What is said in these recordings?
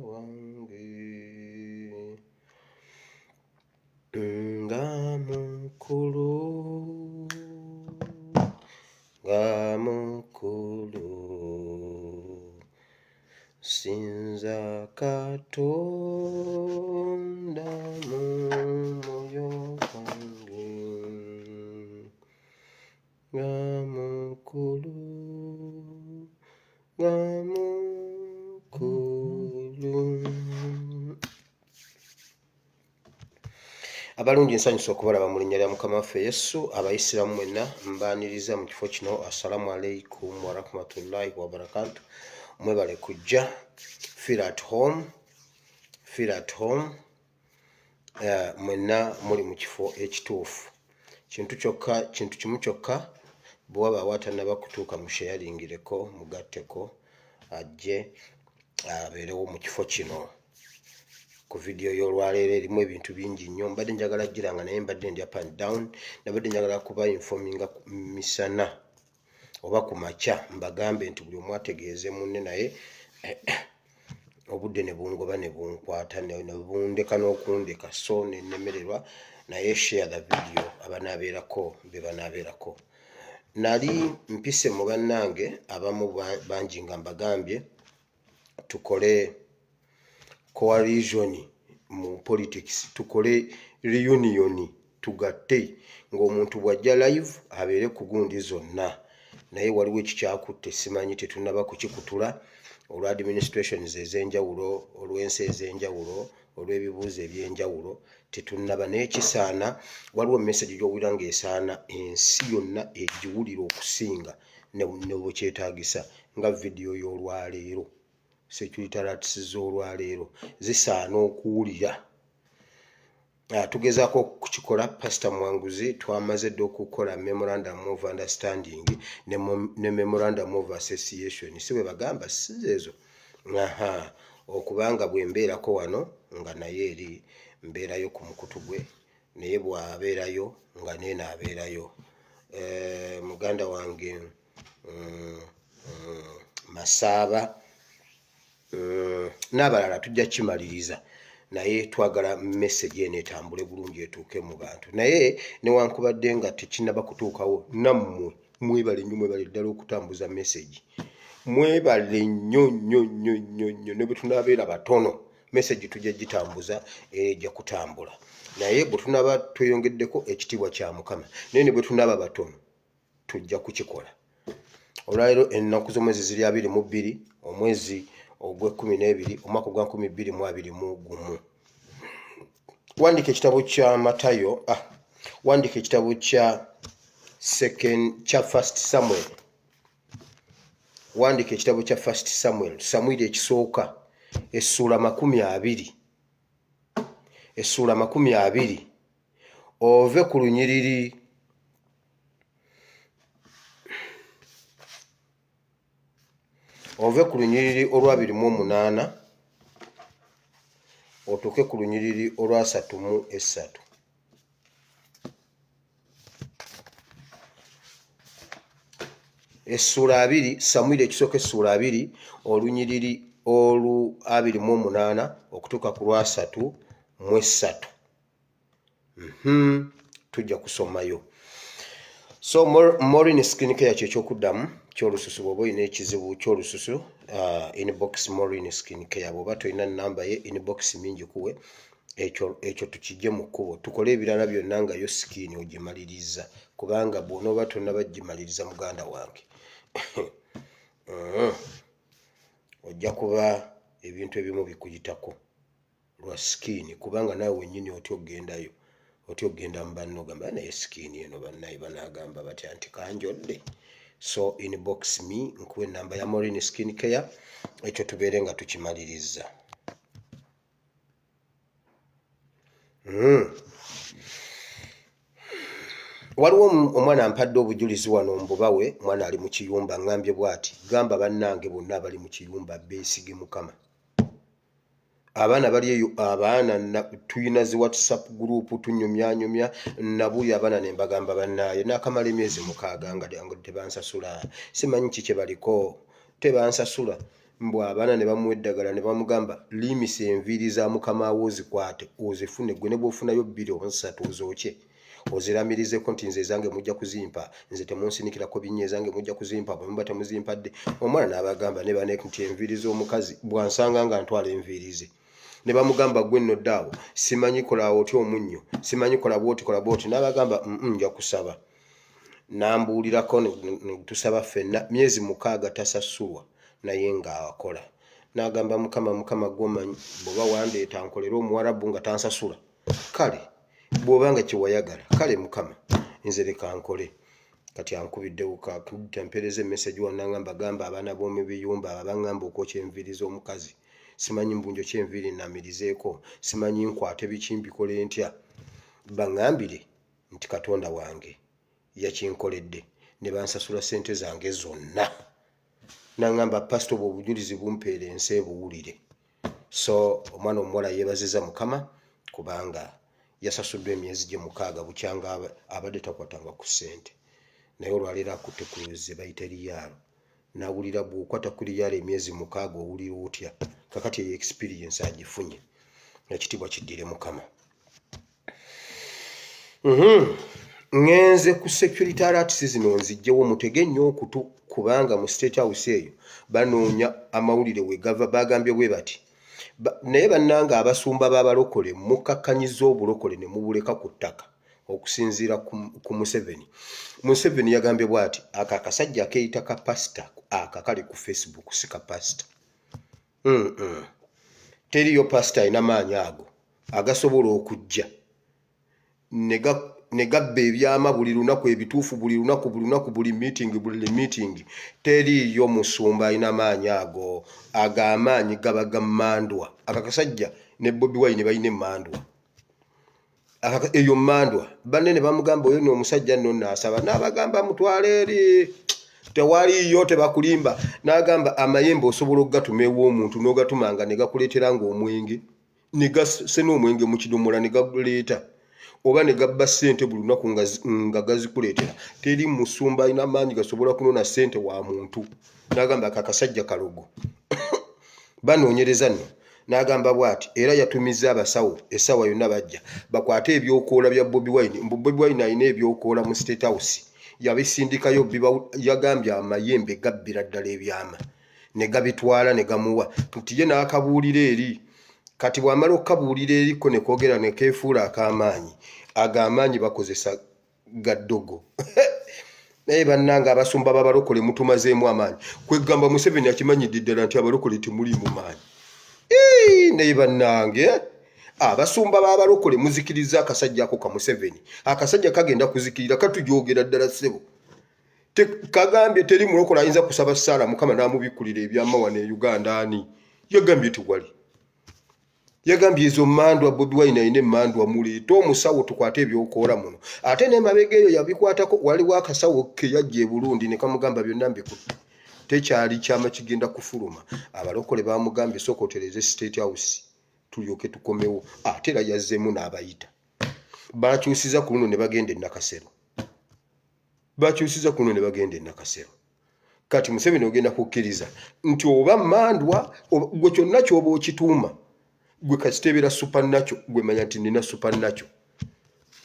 wange nga mukulu sinza Katonda mu moyo gwange nga mukulu abalungi nsanyusa okubalaba mu linnya lya Mukama waffe Yesu. Abayisiraamu mwenna mbaaniriza mu kifo kino, assalamu alaikum warahmatullahi wabarakatuh. Mwebale kujja, feel at home. Mwenna muli mu kifo ekituufu. Kintu kimu kyokka, bwe waba watannaba kutuuka musheyaringireko, mugatteko, ajje abeerewo mu kifo kino. Ku vidiyo y'olwaleero erimu ebintu bingi nnyo, mbadde njagala giranga naye mbadde ndi up and down. Nabadde njagala kuba informinga misana oba ku makya, mbagambe nti buli omu ategeeze munne, naye obudde ne bungoba ne bunkwata ne bundeka n'okundeka, so nennemererwa, naye share the video abanaabeerako be banaabeerako. Nali mpise mu bannange abamu bangi nga mbagambye tukole coalition mu politics, tukole reunion, tugatte ng'omuntu bw'ajja live abeere ku gundi zonna. Naye waliwo ekikyakutte, simanyi tetunnaba kukikutula olwa administrations ez'enjawulo, olw'ensi ez'enjawulo, olw'ebibuuzo eby'enjawulo, tetunnaba. Naye kisaana, waliwo message gy'owulira ng'esaana ensi yonna egiwulira okusinga ne bwe kyetaagisa, nga vidiyo y'olwaleero, security alerts z'olwaleero zisaana okuwulira. Tugezaako kukikola. Pastor Mwanguzi twamaze dde okukola memorandum of understanding ne memorandum of association. Si bwe bagamba sizeezo, okubanga bwe mbeerako wano nga naye eri mbeerayo ku mukutu gwe, naye bw'abeerayo nga neena abeerayo. Muganda wange Masaaba n'abalala tujja kimaliriza, naye twagala message eno etambule bulungi etuuke mu bantu. Naye newankubadde nga tekinnaba kutuukawo, nammwe mwebale nnyo, mwebale ddala okutambuza message. Mwebale nnyo ne bwe tunaabeera batono, message tujja gitambuza ejja kutambula. Naye bwe tunaaba tweyongeddeko, ekitiibwa kya Mukama. Naye ne bwe tunaaba batono tujja kukikola. Olwaleero ennaku z'omwezi ziri 22 omwezi ogw'Ekumi omwaka gwa 2021. Wandika ekitabo kya Matayo, wandika ekitabo kya First Samuel. Wandika ekitabo kya First Samuel, Samwiri ekisooka, essuula 20. Essuula 20. Ove ku lunyiriri olwa 28 otuuke ku lunyiriri olwa 33. Essuula 2, Samwiri ekisooka essuula 2 olunyiriri olu 28 okutuuka ku lwa 33. Tujja kusomayo. So Maureen Skincare ky'ekyokuddamu ky'olususu. Bw'oba olina ekizibu ky'olususu, inbox Maureen Skincare. Bw'oba tolina nnamba ye, inbox mingi kuwe, ekyo tukijje mu kkubo. Tukole ebirala byonna nga yo skin ogimaliriza, kubanga bw'onooba tonnaba gimaliriza muganda wange ojja kuba ebintu ebimu bikuyitako lwa skin, kubanga naawe wennyini otyo ogendayo, otyo ogenda mu banno ogamba naye skin eno bannaye banaagamba batya nti kanjodde. So inbox me nkuwa ennamba ya Maureen Skincare, ekyo tubeere nga tukimaliriza. Waliwo omwana ampadde obujulizi wano mbubawe, mwana ali mu kiyumba, ngambye bw'ati, gamba bannange bonna abali mu kiyumba beesige Mukama. Abaana bali eyo, abaana tuyina zi WhatsApp group tunyumyanyumya, nabuya abaana ne mbagamba bannaaye naakamala emyezi 6 nga tebansasula. Simanyi kiki kye baliko, tebansasula. mbwa abaana ne bamuwa eddagala ne bamugamba limisa enviiri za mukama wo ozikwate ozifune gwe ne bw'ofunayo 2 oba 3 ozokye oziramirizeko nti nze ezange mujja kuzimpa nze temunsinikirako binnya ezange mujja kuzimpa bwe muba temuzimpadde. Omwana n'abagamba ne bane nti enviiri z'omukazi bwansanga nga ntwala enviiri ze ne bamugamba gwe nno ddaawo simanyi kola otya omunnyo simanyi kola bwoti n'abagamba nja kusaba n'ambuulirako tusaba ffenna myezi 6 tasasulwa naye ng'akola n'agamba mukama gw'omanyi bw'oba wandeeta nkolera omuwarabu nga tansasula kale bw'obanga kyewayagala kale mukama nze leka nkole kati ankubidde tempereza emesagi wonna ngamba gamba abaana b'omu biyumba abangamba okwokya enviiri z'omukazi simanyi mbunjo kyenviiri namirizeeko simanyi nkwate biki mbikole ntya baŋŋambire nti katonda wange yakinkoledde ne bansasula ssente zange zonna naŋŋamba pasito bw'obujulizi bumpeera ensi ebuwulire. So omwana omuwala yeebaziza mukama kubanga yasasuddwa emyezi gye 6 bukyanga abadde takwatanga ku ssente naye olwaleero akutte ku ze bayita liyaalo n'awulira bw'okwata ku liyaalo emyezi 6 owulira otya kakati eyo experience agifunye ekitiibwa kiddire mukama. Ngenze ku security alerts zino nzijjewo mutege nnyo okutu kubanga mu State House eyo banoonya amawulire we gava bagambye bwe bati naye bannanga abasumba b'abalokole mukakkanyiza obulokole ne mubuleka ku ttaka okusinziira ku Museveni yagambye bw'ati aka akasajja akeeyita ka pasita akakali ku Facebook si ka pasita teriyo pasita alina maanyi ago agasobola okujja ne gabba ebyama buli lunaku ebituufu buli lunaku buli meeting teriyo musumba alina maanyi ago ag'amaanyi gaba gammandwa akakasajja ne Bobi Wine balina emmandwa eyo mmandwa banne ne bamugamba oyo n'omusajja nno n'asaba n'abagamba mutwale eri tewaliyo tebakulimba n'agamba amayembe osobola okugatuma ew'omuntu n'ogatumanga ne gakuleetera ng'omwenge ne gase n'omwenge mu kidomola ne gaguleeta oba ne gabba ssente buli lunaku nga gazikuleetera teri musumba alina maanyi gasobola kunona ssente wa muntu n'agamba akakasajja kalogo banoonyereza nno n'agamba bw'ati era yatumiza abasawo essaawa yonna bajja bakwate ebyokoola bya Bobi Wine alina ebyokoola mu State House yabisindikayo yagambye amayembe gabbira ddala ebyama ne gabitwala ne gamuwa nti ye n'akabuulira eri kati bw'amala okukabuulira eriko ne koogera ne keefuula ak'amaanyi ag'amaanyi bakozesa gaddogo naye bannanga abasumba b'abalokole mutumazeemu amaanyi kwegamba Museveni akimanyidde ddala nti abalokole temuli mu maanyi naye bannange abasumba b'abalokole muzikiriza akasajja ako ka Museveni akasajja kagenda kuzikirira katujogera ddala ssebo kagambye teri mulokole ayinza kusaba ssaala mukama n'amubikkulira ebyamawa ne Uganda ani yagambye tewali yagambye ezo mmandwa Bobi Wine alina emmandwa muleeta omusawo tukwate ebyokoola muno ate n'emabega eyo yabikwatako waliwo akasawo ke yajja e Burundi ne kamugamba byonna mbikutte tekyali kyama kigenda kufuluma abalokole bamugambye sooka otereze State House tulyoke tukomewo ate era yazzeemu n'abayita bakyusiza ku luno ne bagenda e Nakasero kati Museveni ogenda kukkiriza nti oba mmandwa gwe kyonna ky'oba okituuma gwe kasitebera supernatural gwe manya nti nina supernatural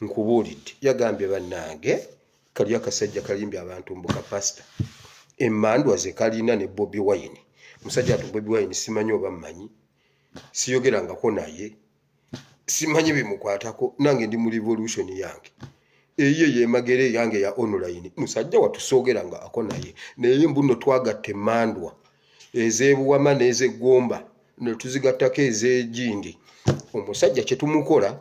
nkubuulidde yagambye bannange kali akasajja kalimbye abantu mbuka pasita emmandwa ze kalina ne Bobi Wine musajja ati Bobi Wine simanyi oba mmanyi siyogerangako naye simanyi bimukwatako nange ndi mu revolution yange eye yemagere yange ya online musajja watusoogeranga ako naye naye mbuno twagatte emmandwa ez'ebuwama n'ez'eggomba ne tuzigattako ez'egindi omusajja kye tumukola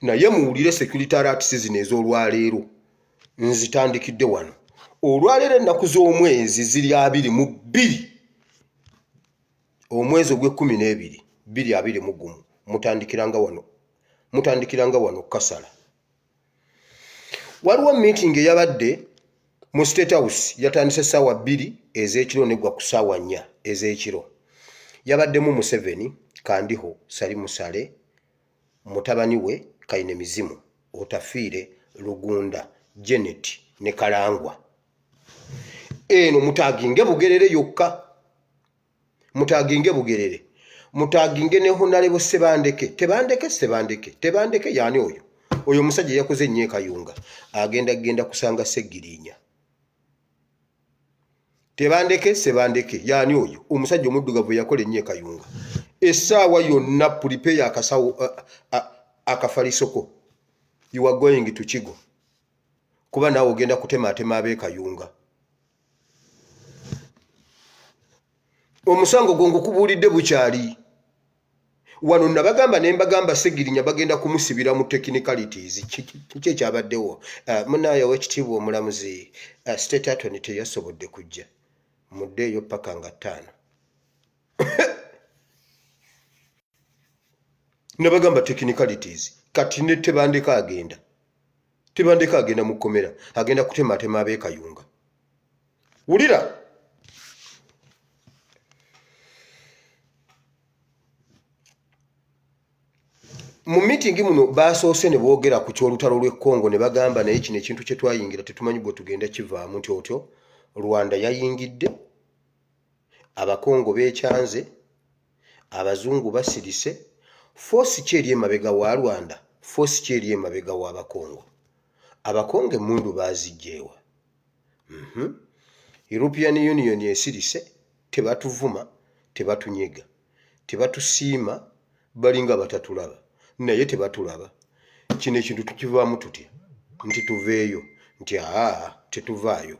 naye muwulire security alerts zino ez'olwaleero nzitandikidde wano olwaleero ennaku z'omwezi ziri 22 omwezi ogw'e12 2021 mutandikiranga wano Kasala waliwo meeting eyabadde mu State House yatandise ssaawa 2 ez'ekiro neggwa ku ssaawa 4 ez'ekiro yabaddemu Museveni Kandiho Sali Musale mutabani we Kaine Mizimu Otafiire Lugunda Janet ne Kalangwa eno Mutaginge Bugerere yokka. Mutaginge Bugerere. Mutaginge ne Honorable Sebandeke. Tebandeke yani oyo. Oyo musajja yakoze nnyo Kayunga. Agenda kusanga Segirinya. Sebandeke yani oyo. Omusajja omuddugavu yakola nnyo Kayunga. Essaawa yonna prepare akasawo akafalisoko. You are going to Kigo. Kuba nawe ogenda kutematema abe Kayunga. Omusango gongo kubulidde bukyali. Wano nabagamba ne mbagamba Segirinya bagenda kumusibira mu technicalities. Kiki kyabaddewo. Munayo wekitiibwa omulamuzi state attorney teyasobodde kujja. Muddeeyo paka nga 5. Nabagamba technicalities. Kati ne Tebandeka agenda. Tebandeka agenda mu kkomera. Agenda kutematema abe Kayunga. Wulira. Mu meeting muno basoose ne boogera ku kyolutalo lw'e Congo ne bagamba naye kino ekintu kye twayingira tetumanyi bwe tugenda kivaamu nti otyo Rwanda yayingidde, Abakongo beekyanze, Abazungu basirise, force ki eri emabega wa Rwanda, force ki eri emabega wa Abakongo. Abakongo emmundu baazijjeewa. European Union esirise, tebatuvuma, tebatunyega, tebatusiima, balinga batatulaba. Naye tebatulaba. Kino ekintu tukivaamu tutya nti tuveeyo nti tetuvaayo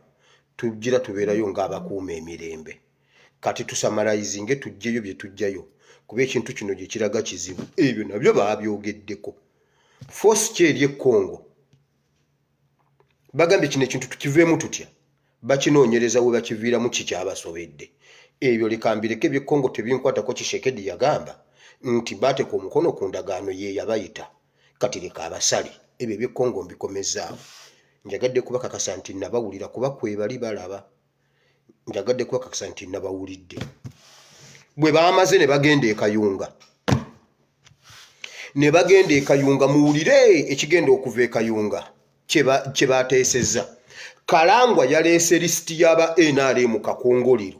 tujjira tubeerayo ng'abakuuma emirembe. Kati tusamalayizinge tujjeyo bye tujjayo kuba ekintu kino gye kiraga kizibu. Ebyo nabyo baabyogeddeko. Force ki eri e Congo bagambye kino ekintu tukiveemu tutya bakinoonyereza we bakiviiramu kikyabasobedde. Ebyo likambireko eby'e Congo tebinkwatako. Tshisekedi yagamba nti baateka omukono ku ndagaano ye yabayita. Kati leka abasali ebyo eby'e Congo mbikomezaawo. Njagadde kubakakasa nti nabawulira kuba kwe bali balaba. Njagadde kubakakasa nti nabawulidde. Bwe baamaze ne bagenda e Kayunga. Ne bagenda e Kayunga muwulire ekigenda okuva e Kayunga kye baateesezza. Kalangwa yaleese lisiti y'aba NRM Kakongoliro.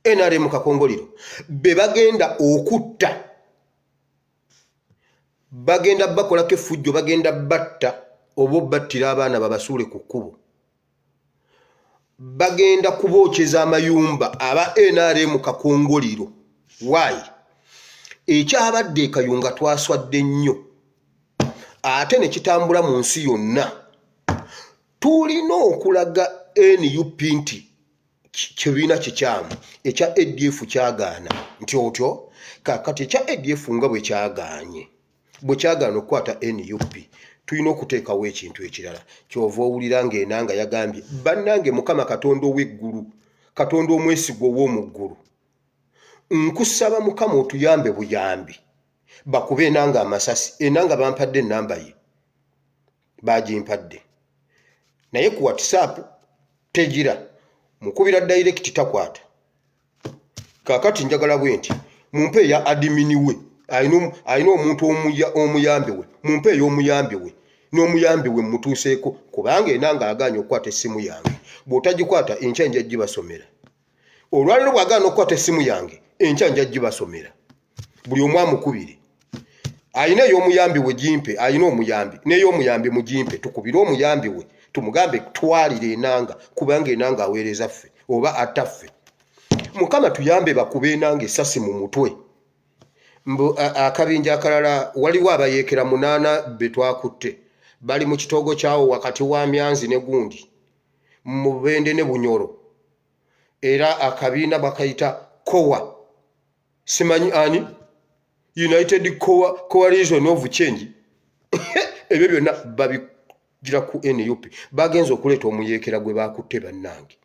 NRM Kakongoliro be bagenda okutta. Bagenda bakolako effujjo, bagenda batta oba battira abaana babasuule ku kkubo. Bagenda kubookyeza amayumba aba NRM Kakongoliro. Why? Ekyabadde e Kayunga twaswadde nnyo. Ate ne kitambula mu nsi yonna. Tulina okulaga NUP nti kibiina kikyamu ekya ADF kyagaana nti otyo kakati ekya ADF nga bwe kyagaanye bwe kyagaana okukwata NUP tulina okuteekawo ekintu ekirala. Kyova owulira ng'enanga yagambye bannange Mukama Katonda ow'eggulu, Katonda omwesigwa ow'omu ggulu, nkusaba Mukama otuyambe buyambi bakube enanga amasasi. Enanga bampadde ennamba ye bagimpadde naye ku WhatsApp tegira. Mukubira direct takwata. Kakati njagala bwe nti mumpe ya admin we ayina omuntu omuyambe we, mumpe ey'omuyambe we n'omuyambe we mutuuseeko kubanga enanga agaanye okukwata essimu yange. Bw'otagikwata enkya nja gibasomera. Olwaliro bw'agaana okukwata essimu yange enkya nja gibasomera. Buli omu amukubire. Ayina ey'omuyambe we gimpe, ayina omuyambe n'ey'omuyambe mugimpe tukubire omuyambe we tumugambe twalire enanga kubanga enanga aweereza ffe oba ataffe. Mukama tuyambe bakube enanga essasi mu mutwe. Akabinja akalala waliwo abayeekera 8 be twakutte bali mu kitogo kyawo wakati wa Myanzi ne Gundi mu Bende ne Bunyoro. Era akabiina bakayita COA. Simanyi ani? United Coalition of Change. Ebyo byonna babigira ku NUP. Bagenza okuleeta omuyeekera gwe bakutte bannange.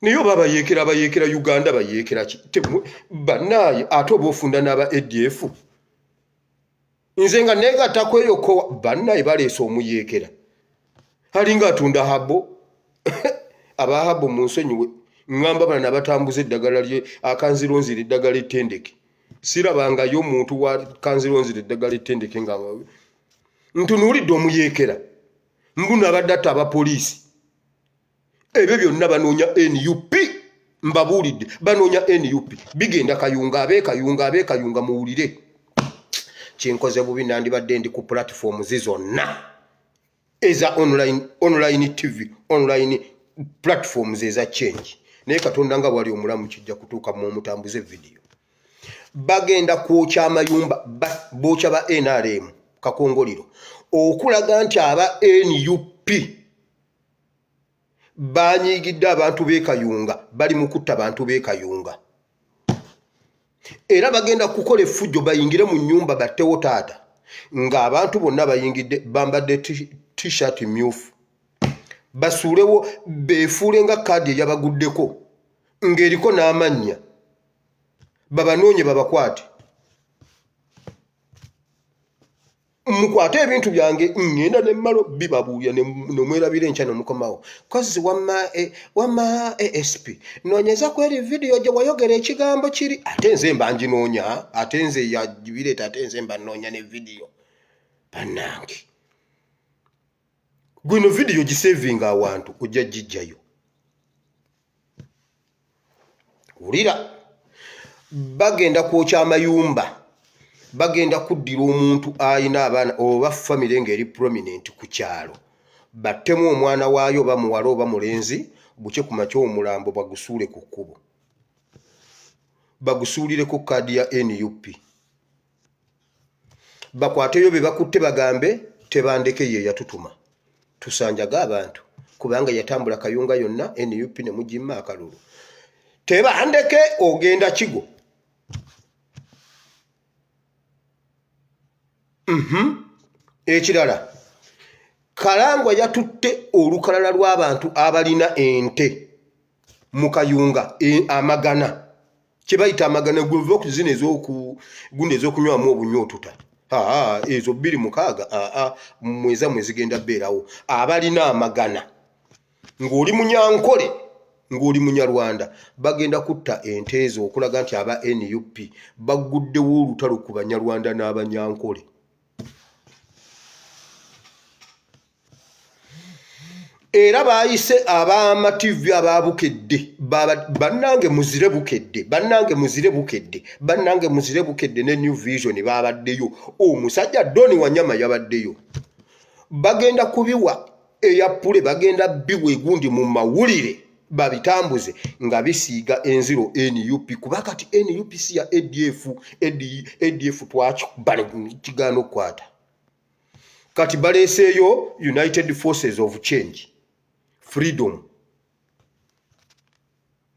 Niyo bayeekera Uganda bayeekera ki? Bannaye ate oba ofunda n'aba ADF. Nze nga negattako eyo COA bannaye baleese omuyeekera. Alinga atunda habo. Aba habo mu nsonyiwe. Ngamba bana nabatambuza eddagala lye akanzironzira eddagala ettendeke. Sirabangayo omuntu wa kanzironzira eddagala ettendeke nga ntunuulidde omuyeekera. Mbuna abadde atta abapoliisi. ebyo byonna banoonya NUP mbabuulidde banoonya NUP bigenda Kayunga ab'e Kayunga muwulire kinkoze bubi nandibadde ndi ku platform zizonna eza online TV online platforms eza change naye Katonda nga wali omulamu kijja kutuuka mu mutambuze video bagenda kwokya amayumba bookya ba NRM Kakongoliro okulaga nti aba NUP banyigidde abantu b'e Kayunga bali mu kutta abantu b'e Kayunga era bagenda kukola effujjo bayingire mu nnyumba battewo taata ng'abantu bonna bayingidde bambadde t-shirt myufu basuulewo beefuule nga kaadi eyabaguddeko ng'eriko n'amannya babanoonye babakwate mukwate ebintu byange ngenda nemmalo bibabuulya nemwerabira enkya nomukomawo kozi wamma ASP noonyeza ku eri video gye wayogera ekigambo kiri ate nze mba nginoonya ate nze yabireeta ate nze mba nnoonya ne video bannange gwino video gisevinga awantu ojja gijjayo wulira bagenda kwokya amayumba bagenda kuddira omuntu ayina abaana oba famire ng'eri prominent ku kyalo battemu omwana waayo oba muwala oba mulenzi buke ku makya omulambo bagusuule ku kkubo bagusuulireko kaadi ya NUP bakwateyo be bakutte bagambe tebandeke ye yatutuma tusanjaga abantu kubanga yatambula Kayunga yonna NUP ne mugimma akalulu tebandeke ogenda kigo ekirala Kalangwa yatutte olukalala lw'abantu abalina ente mu Kayunga amagana kye bayita amagana gwe ku zino ez'okugunde ez'okunywamu obunyootuta ezo 26 mwezi zigenda beerawo abalina amagana ng'oli munyankole ng'oli munyarwanda bagenda kutta ente ezo okulaga nti aba NUP baguddewo olutalo ku banyarwanda n'abanyankole era bayise abaama TV ababukedde bannange muzire bukedde ne New Vision babaddeyo omusajja Doni Wanyama yabaddeyo bagenda kubiwa eyapule bagenda biwa egundi mu mawulire babitambuze nga bisiiga enziro NUP kuba kati NUP si ya ADF twakibale kigaano kwata kati baleeseeyo United Forces of Change Freedom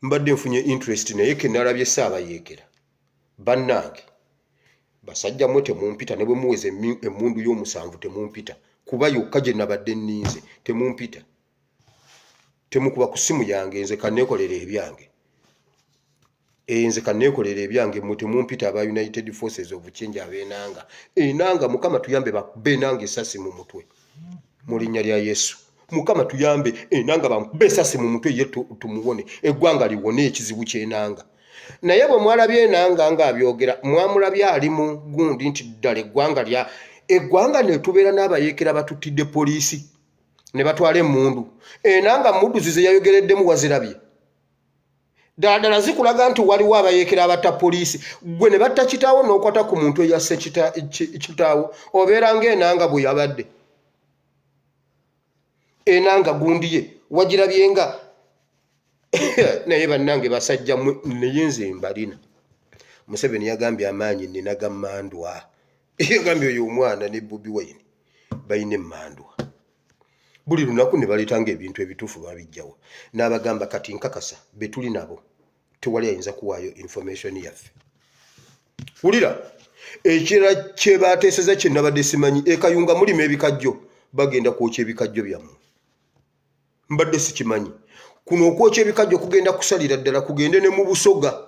mbadde nfunye interest naye kenalabye saaba yeekera bannange basajja mwe temumpita ne bwe muweze emmundu y'omusanvu temumpita kuba yokka gye nabadde nninze temumpita temukuba ku simu yange nze kanneekolera ebyange mwe temumpita aba United Forces of Change ab'enanga enanga Mukama tuyambe bakube enanga esasi mu mutwe mu linnya lya Yesu Mukama tuyambe enanga bamube esasi mu mutwe ye tumuwone eggwanga liwone ekizibu ky'enanga naye bwe mwalabye enanga nga abyogera mwamulabye ali mu gundi nti ddala eggwanga ne tubeera n'abayeekera batuttidde poliisi ne batwala emmundu enanga mudduzi ze yayogereddemu wazirabye ddala zikulaga nti waliwo abayeekera abatta poliisi gwe ne batta kitaawo n'okwata ku muntu eyasse kitaawo obeera ng'enanga bwe yabadde enanga gundi ye wagirabye nga naye bannange basajja naye nze mbalina Museveni yagambye amaanyi nina gammandwa yagambye oyo omwana ne Bobi Wine bayina emmandwa buli lunaku ne baleetanga ebintu ebituufu babijjawo n'abagamba kati nkakasa be tuli nabo tewali ayinza kuwaayo information yaffe wulira ekirala kye baateeseza kye nabadde simanyi Kayunga mulimu ebikajjo bagenda kwokya ebikajjo byammwe mbadde sikimanyi kuno okwokya ebikajjo kugenda kusalira ddala kugende ne mu Busoga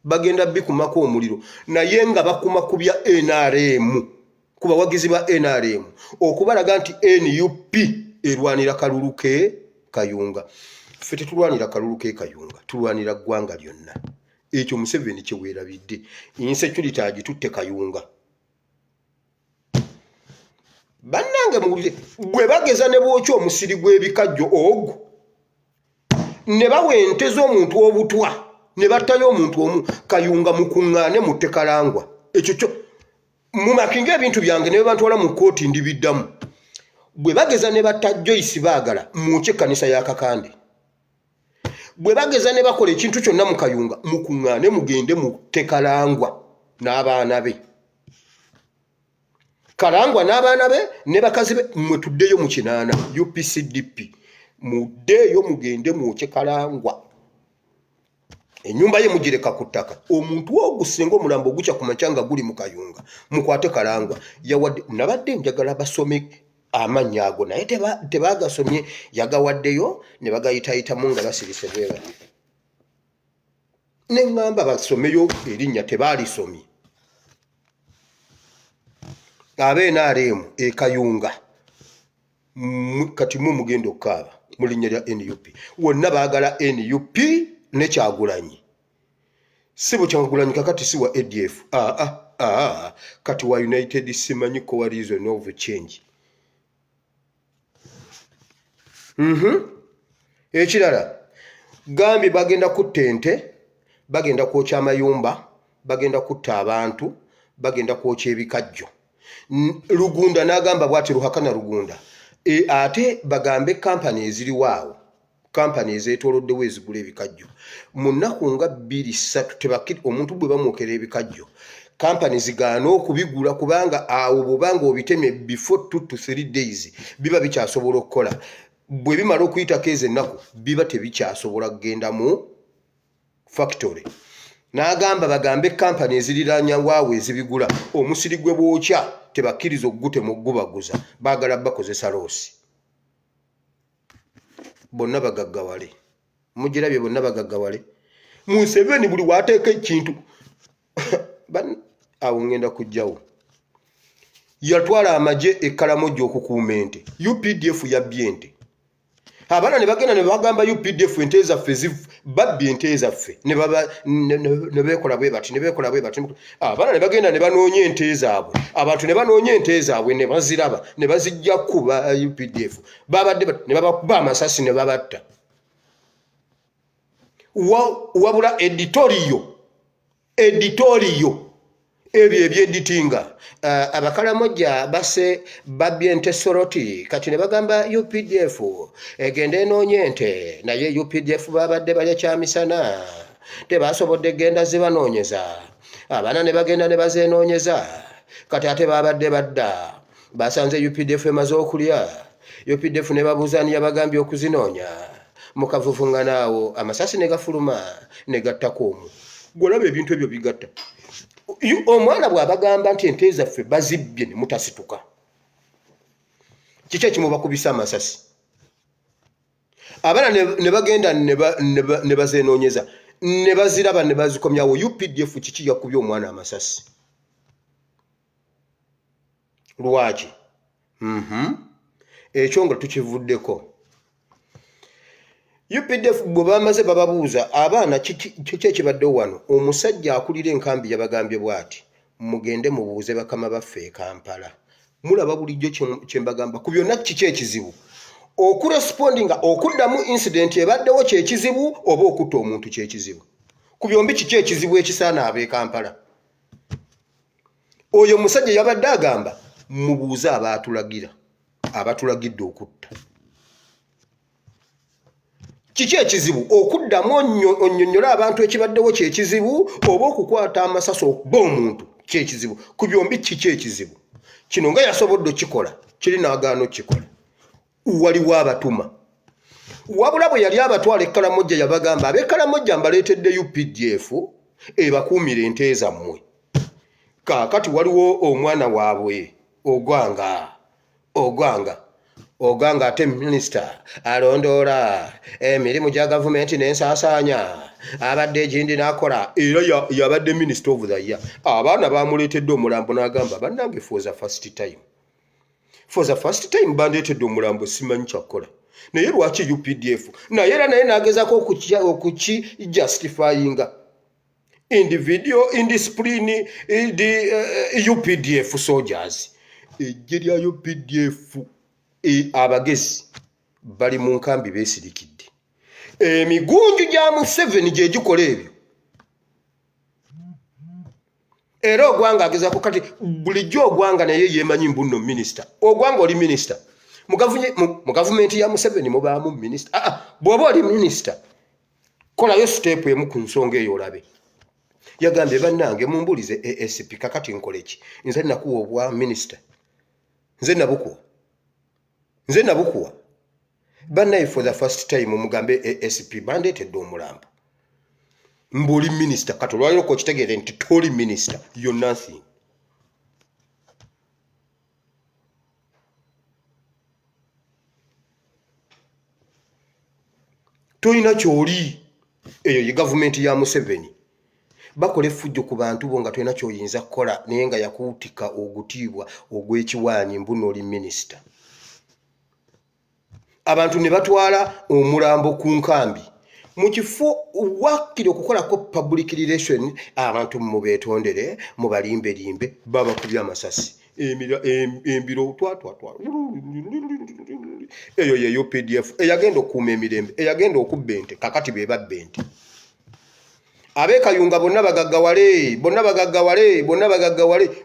bagenda bikumako omuliro naye nga bakuma ku bya NRM ku bawagizi ba NRM okubalaga nti NUP erwanira kalulu ke Kayunga ffe tetulwanira kalulu ke Kayunga tulwanira ggwanga lyonna ekyo Museveni kye weerabidde insecurity agitutte Kayunga bannange muwulire gwe bageza ne bwokya omusiri gw'ebikajjo ogwo ne bawenteza omuntu obutwa ne battayo omuntu omu Kayunga mukuŋŋaane mu Tekalangwa ekyo kyo mumakinga ebintu byange ne bantwala mu kooti ndibiddamu bwe bageza ne batta Joyce Baagala muke kanisa ya Kakande bwe bageza ne bakola ekintu kyonna mu Kayunga mukuŋŋaane mugende mu Tekalangwa n'abaana be Kalangwa n'abaana be ne bakazi be mwe tuddeyo mu kinaana UPCDP muddeeyo mugende muke Kalangwa enyumba ye mugireka ku ttaka omuntu ogusinga omulambo guca ku macanga guli mu Kayunga mukwate Kalangwa yawadde nabadde njagala basome amannya ago naye tebagasomye yagawaddeyo ne bagayitayitamu nga basirise bweba ne ngamba basomeyo erinnya tebaalisomye NRM Kayunga kati mugenda okukaaba mu linnya lya NUP wonna baagala NUP ne Kyagulanyi si Kyagulanyi kakati si wa ADF kati wa United simanyi coalition of change ekirala gambi bagenda kutta ente bagenda kwokya amayumba bagenda kutta abantu bagenda kwokya ebikajjo Lugunda n'agamba bwati Ruhakana Lugunda ate bagambe kampani eziriwaawo kampani ezeetooloddewo ezigula ebikajjo mu nnaku nga 2-3 tebakiri omuntu bwe bamwokera ebikajjo kampani zigaana okubigula kubanga awo bw'obanga obiteme before 2 to 3 days biba bikyasobola okukola bwe bimala okuyitako ezo ennaku biba tebikyasobola kugenda mu factory n'agamba bagambe kampani eziriraanya waawe ezibigula omusiri gwe bwokya tebakkiriza okugutema okugubaguza baagala bakozesa loosi bonna bagaggawale mugirabye bonna bagaggawale Museveni buli waateeka ekintu awo ngenda kujjawo yatwala amagye Ekalamoja okukuuma ente UPDF yabbye ente abaana ne bagenda ne bagamba UPDF ente zaffe babbye ente zaffe ne beekola bwe bati abaana ne bagenda ne banoonya ente zaabwe abantu ne banoonya ente zaabwe ne baziraba ne bazijja kuba UPDF babadde ne babakuba amasasi ne babatta wabula editoriyo ebyo ebyeditinga Abakalamoja base babbye ente Soroti kati ne bagamba UPDF egende enoonye ente naye UPDF babadde balya kyamisana tebasobodde genda zibanoonyeza abaana ne bagenda ne bazenoonyeza kati ate babadde badda basanze UPDF emaze okulya UPDF ne babuuza yabagambye okuzinoonya mukavuvuŋŋanaawo amasasi ne gafuluma ne gattako omu gwolaba ebintu ebyo bigatta omwana bw'abagamba nti ente zaffe bazibbye ne mutasituka kiki ekimu bakubisa amasasi abaana ne bagenda ne bazenoonyeza ne baziraba ne bazikomyawo UPDF kiki yakubye omwana amasasi lwaki ekyo nga tukivuddeko UPDF bwe bamaze bababuuza abaana kiki ekibaddewo wano omusajja akulira enkambi yabagambye bw'ati mugende mubuuze bakama baffe e Kampala mulaba bulijjo kye mbagamba ku byonna kiki ekizibu okurespondinga okuddamu incident ebaddewo kyekizibu oba okutta omuntu kyekizibu ku byombi kiki ekizibu ekisaana ab'e Kampala oyo musajja yabadde agamba mubuuze abatulagidde okutta kiki ekizibu okuddamu onnyonnyola abantu ekibaddewo kyekizibu oba okukwata amasasi okuba omuntu kyekizibu ku byombi kiki ekizibu kino nga yasobodde okikola kiri n'agaana okikola waliwo abatuma wabula bwe yali abatwala Ekalamoja yabagamba ab'Ekalamoja mbaleetedde UPDF ebakuumira ente zammwe kaakati waliwo omwana waabwe ogwanga ate minisita alondoola emirimu gya gavumenti n'ensaasaanya abadde egindi n'akola era yabadde minisita of the year abaana bamuleetedde omulambo n'agamba bannange for the first time bandeetedde omulambo simanyi kyakukola naye lwaki UPDF naye era naye n'agezaako okukijustifyinga individual indiscipline the UPDF soldiers ejje lya UPDF abagezi bali mu nkambi beesirikidde emigunju gya Museveni gye gikola ebyo. Era Ogwanga agezaako kati bulijjo Ogwanga naye yeemanyi mbuno minisita. Ogwanga oli minisita. Mu gavumenti ya Museveni mubaamu minisita. Bw'oba oli minisita kolayo step emu ku nsonga eyo olabe. Yagambye bannange mumbulize ASP kakati nkole ki? Nze nakuwa obwa minisita. Nze nabukuwa. Bannaye for the first time mugambe ASP bandeetedde omulambo. Mbuli minisita kati olwaliro ko kitegeere nti toli minisita. You're nothing. Toyina kyoli. Eyo ye gavumenti ya Museveni. Bakola effujjo ku bantu bo nga toyina kyoyinza kukola naye nga yakuutika ogutiibwa ogw'ekiwaanyi mbuno oli minisita. Abantu ne batwala omulambo ku nkambi. Mu kifo wakkiri okukolako public relation abantu mubeetondere mubalimbelimbe babakubya amasasi. Embiro twatwatwa. Eyo yeyo PDF eyagenda okuuma emirembe eyagenda okubba ente kakati be babba ente. Abekayunga bonna bagaggawale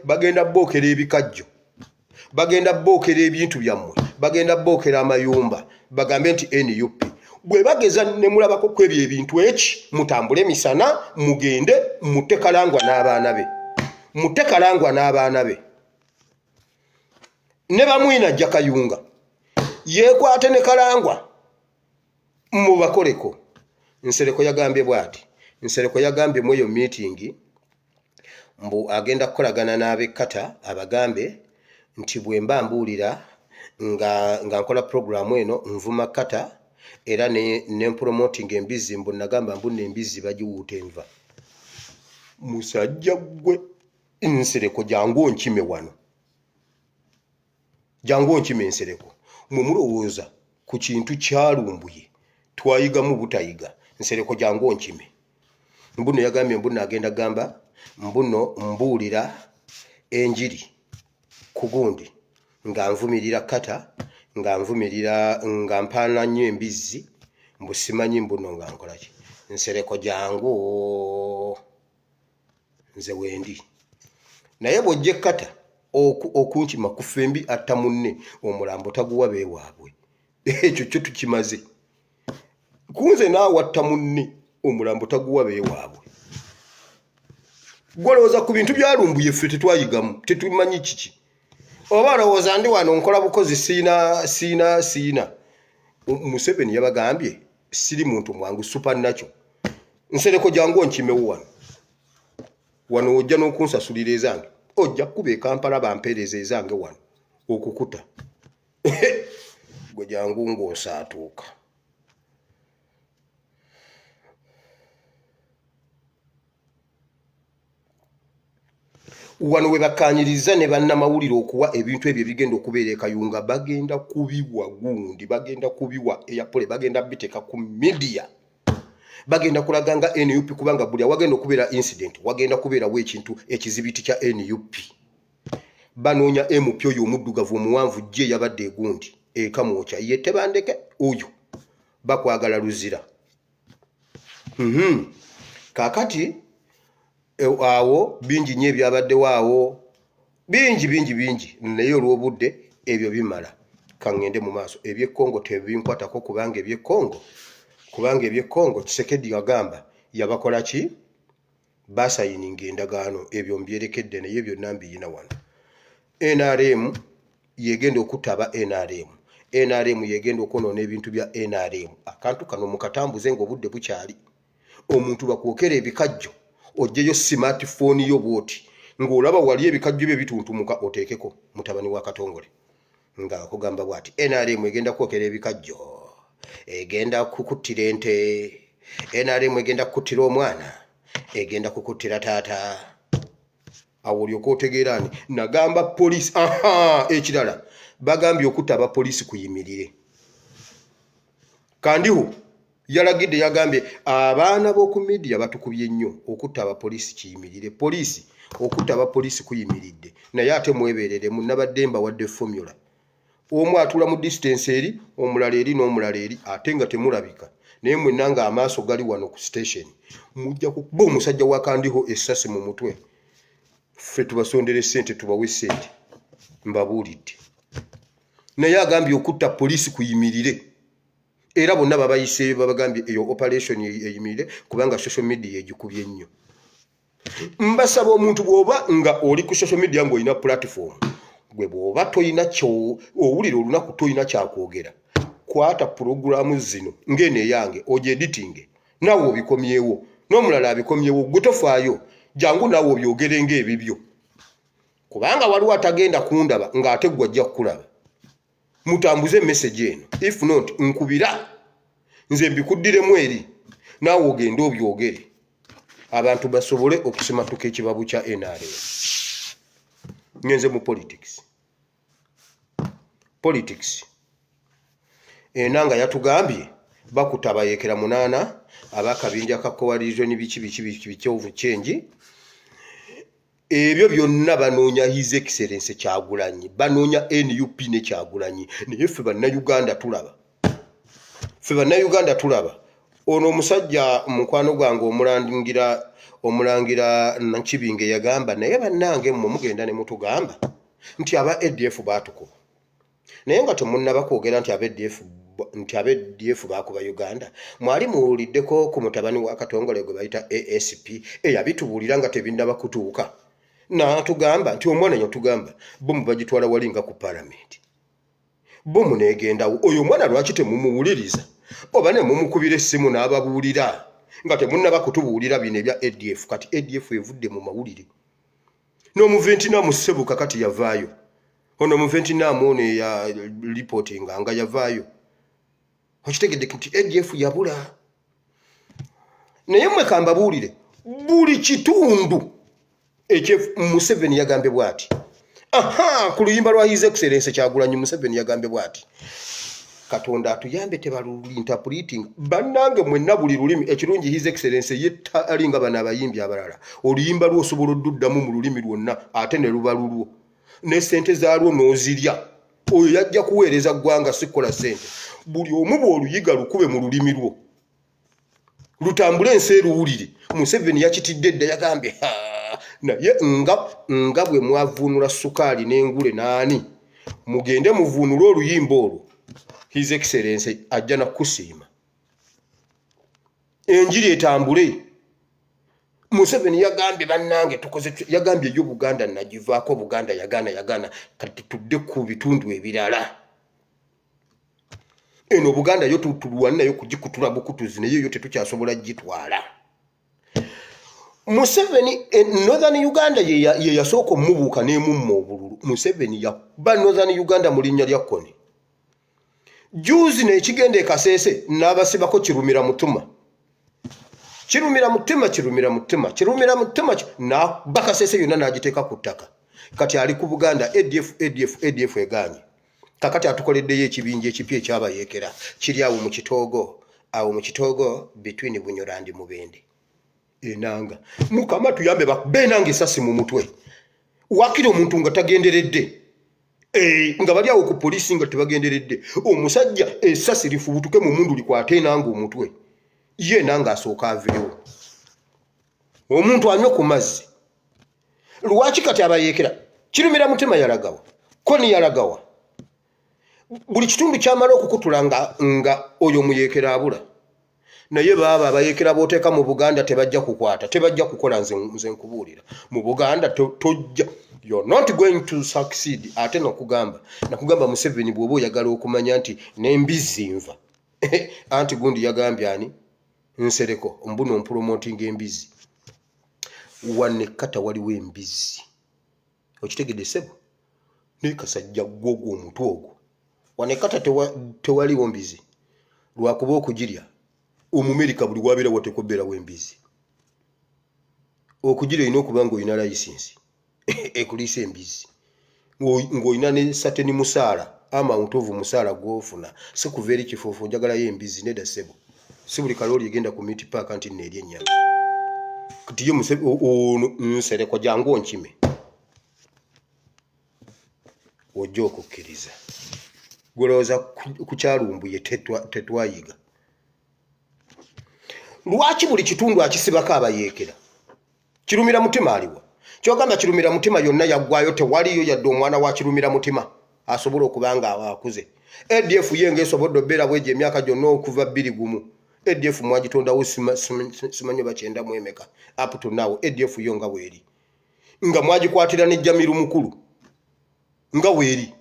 bagenda bookera ebikajjo. Bagenda bookera ebintu byammwe. Bagenda bookera amayumba. Bagambe nti NUP. Bwe bageza ne mulabako kwebyo ebintu eki mutambule misana mugende mutekalangwa n'abaana be. Ne bamwina ajja Kayunga. Yeekwate ne Kalangwa mubakoleko. Nsereko yagambye bw'ati. Nsereko yagambye mu eyo meeting mbu agenda kukolagana n'ab'ekkata abagambe nti bwe mba mbuulira nga nkola programu eno nvuma kata era ne promoting embizi mbu nagamba mbu n'embizi bagiwuuta enva. Musajja gwe Nsereko jangu onkime wano. Jangu onkime Nsereko. Mwe mulowooza ku kintu kyalumbuye twayigamu butayiga. Nsereko jangu onkime. Mbuno yagambye mbuno agenda gamba mbuno mbuulira enjiri ku gundi nga nvumirira kata nga nvumirira nga mpaana nnyo embizi mbu simanyi mbuno nga nkola ki. Nsereko jangu nze wendi. Naye bw'ojja kata okunkima ku fembi atta munne omulambo taguwa beewaabwe. Ekyo kyo tukimaze. Kunze naawe atta munne omulambo taguwa beewaabwe. Gwolowooza ku bintu byalumbuye ffe tetwayigamu tetumanyi kiki. Oba olowooza ndi wano nkola bukozi siina. Museveni yabagambye siri muntu mwangu supernatural. Nsereko jangu onkimewo wano ojja n'okunsasulira ezange. Ojja kuba e Kampala bampeereza ezange wano okukuta. Gwe jangu ng'osaatuuka. Wano we bakkaanyiriza ne bannamawulire okuwa ebintu ebyo bigenda okubeera e Kayunga bagenda kubiwa gundi bagenda kubiwa eyapole bagenda biteeka ku media. Bagenda kulaganga NUP kubanga buli wagenda okubeera incident wagenda kubeerawo ekintu ekizibiti kya NUP. Banoonya MP oyo omuddugavu omuwanvu gye yabadde egundi ekamwokya ye tebandeke oyo bakwagala luzira. Kakati awo bingi nnyo ebyabaddewo awo bingi naye olw'obudde ebyo bimala kangende mu maaso. Eby'Ekongo tebinkwatako kubanga eby'Ekongo Tshisekedi yagamba yabakola ki basayininga endagaano ebyo mbyerekedde naye byonna mbiyina wano. NRM yegenda okutaba NRM yegenda okwonoona ebintu bya NRM. Akantu kano mukatambuze ng'obudde bukyali. Omuntu bakwokera ebikajjo ojjeyo smartphone yo bwoti ng'olaba wali ebikajjo bye bituntumuka oteekeko mutabani wa Katongole nga akugamba bwati NRM egenda kwokera ebikajjo egenda kukuttira ente NRM egenda kukuttira omwana egenda kukuttira taata. Awo olyoka otegeerani nagamba poliisi ekirala bagambye okutaba poliisi kuyimirire. Kandiho yalagidde yagambye abaana b'oku media batukubye nnyo okutaba poliisi kiyimirire. Poliisi okutaba poliisi kuyimiridde naye ate mweberere munnabadde mbawadde formula. Omu atula mu distance eri omulala eri n'omulala eri ate nga temulabika naye mwenna nga amaaso gali wano ku station mujja kukuba omusajja wakandiho essasi mu mutwe ffe tubasondere ssente tubawe ssente mbabuulidde naye agambye okutta poliisi kuyimirire era bonna babayise babagambye eyo operation eyimirire kubanga social media egikubye ennyo mbasaba omuntu bw'oba nga oli ku social media ng'olina platform gwe bw'oba toyina kyo owulira olunaku toyina kyakwogera kwata puroguramu zino ng'eno eyange ogyeditinge naawe obikomyewo n'omulala abikomyewo gwe tofaayo jangu naawe obyogere ng'ebibyo kubanga waliwo atagenda kundaba ng'ate gwe ajja kukulaba mutambuze message eno if not nkubira nze mbikuddiremu eri naawe ogende obyogere abantu basobole okusimatuka ekibabu kya NRM ngenze mu politics enanga yatugambye bakutabayekera 8 abakabinja ka coalition biki change ebyo byonna banoonya His Excellency Kyagulanyi banoonya NUP ne Kyagulanyi naye ffe bannayuganda tulaba ono omusajja mukwano gwange omulangira Nakibinge yagamba naye bannange mmwe mugenda ne mutugamba nti aba ADF baatukuba naye nga temunnaba kwogera nti aba ADF baakuba Uganda mwali muwuliddeko ku mutabani wa Katongole gwe bayita ASP eyabitubuulira nga tebinnaba kutuuka n'atugamba nti omwana yatugamba bomu bagitwala walinga ku parliament bomu neegendawo oyo omwana lwaki temumuwuliriza oba ne mumukubira essimu n'ababuulira nga temunnaba kutubuulira bino ebya ADF kati ADF evudde mu mawulire n'omuventina musebuka kati yavaayo ono omuventina ono ya reporting nga yavaayo okitegedde nti ADF yabula naye mmwe kambabuulire buli kitundu Museveni yagambye bw'ati ku luyimba lwa His Excellency Kyagulanyi Museveni yagambye bw'ati Katonda atuyambe tebaluinterpreting bannange mwenna buli lulimi ekirungi His Excellency yetta alinga bana abayimbi abalala oluyimba lw'osobola odduddamu mu lulimi lwonna ate ne luba lulwo ne ssente zaalwo n'ozirya oyo yajja kuweereza ggwanga sikola ssente buli omu bw'oluyiga lukube mu lulimi lwo lutambule ensi eruwulire Museveni yakitidde edda yagambye naye nga bwe mwavuunula sukaali n'engule naani mugende muvuunule oluyimba olwo His Excellency ajja na kusiima enjiri etambule Museveni yagambye bannange tukoze yagambye yo Buganda nagivaako Buganda yagana kati tudde ku bitundu ebirala eno Buganda yo tutulwana nayo kugikutula bukutuzi naye yo tetukyasobola gitwala Museveni Northern Uganda ye yasooka mubuuka n'emumma obululu Museveni ba Northern Uganda mu linnya lya Koni juzi n'ekigenda e Kasese n'abasibako kirumira mutima na Bakasese yonna n'agiteeka ku ttaka kati ali ku Buganda ADF eganye kakati atukoleddeyo ekibinja ekipya ekyabayeekera kiri awo mu kitoogo between Bunyoro and Mubende enanga mukama tuyambe bakbenanga esasi mu mutwe wakiri omuntu nga tagenderedde nga bali awo ku poliisi nga tebagenderedde omusajja esasi lifubutuke mu mundu likwate nanga omutwe ye nanga asooka aveewo omuntu anywa ku mazzi lwaki kati abayeekera kirumira mutima yalagawa Koni yalagawa buli kitundu kyamala okukutula nga oyo muyeekera abula naye baba abayeekera booteeka mu Buganda tebajja kukwata tebajja kukola nze nkubuulira mu Buganda tojja you're not going to succeed ate nakugamba Museveni bw'oba oyagala okumanya nti n'embizi nva anti gundi yagambye ani Nsereko mbuno promoting embizi wane kata waliwo embizi okitegedde sebo ne kasajja gwogo omutwe ogwo wane kata tewaliwo mbizi lwakuba okugirya Omumerika buli wabeera watekobeerawo embizi okugirya ino okuba ng'olina layisinsi ekuliisa embizi ng'olina ne sateni musaala amount of musaala gw'ofuna si kuva eri kifuufu njagalayo embizi nedda ssebo si buli kalooli egenda ku meat park nti neerya ennyama kati ye Nsereko jangu onkime ojja okukkiriza gwolowooza ku kyalumbuye tetwayiga lwaki buli kitundu akisibako abayeekera kirumira mutima aliwa kyogamba kirumira mutima yonna yaggwayo tewaliyo yadde omwana wa kirumira mutima asobola okubanga akuze ADF yenge esobodde obbeera bwegyo emyaka gyonna okuva 21 ADF mwagitondawo simanyi bakyenda mu emeka up to now ADF yo nga weeri nga mwagikwatira ne Jamiru mukulu nga weeri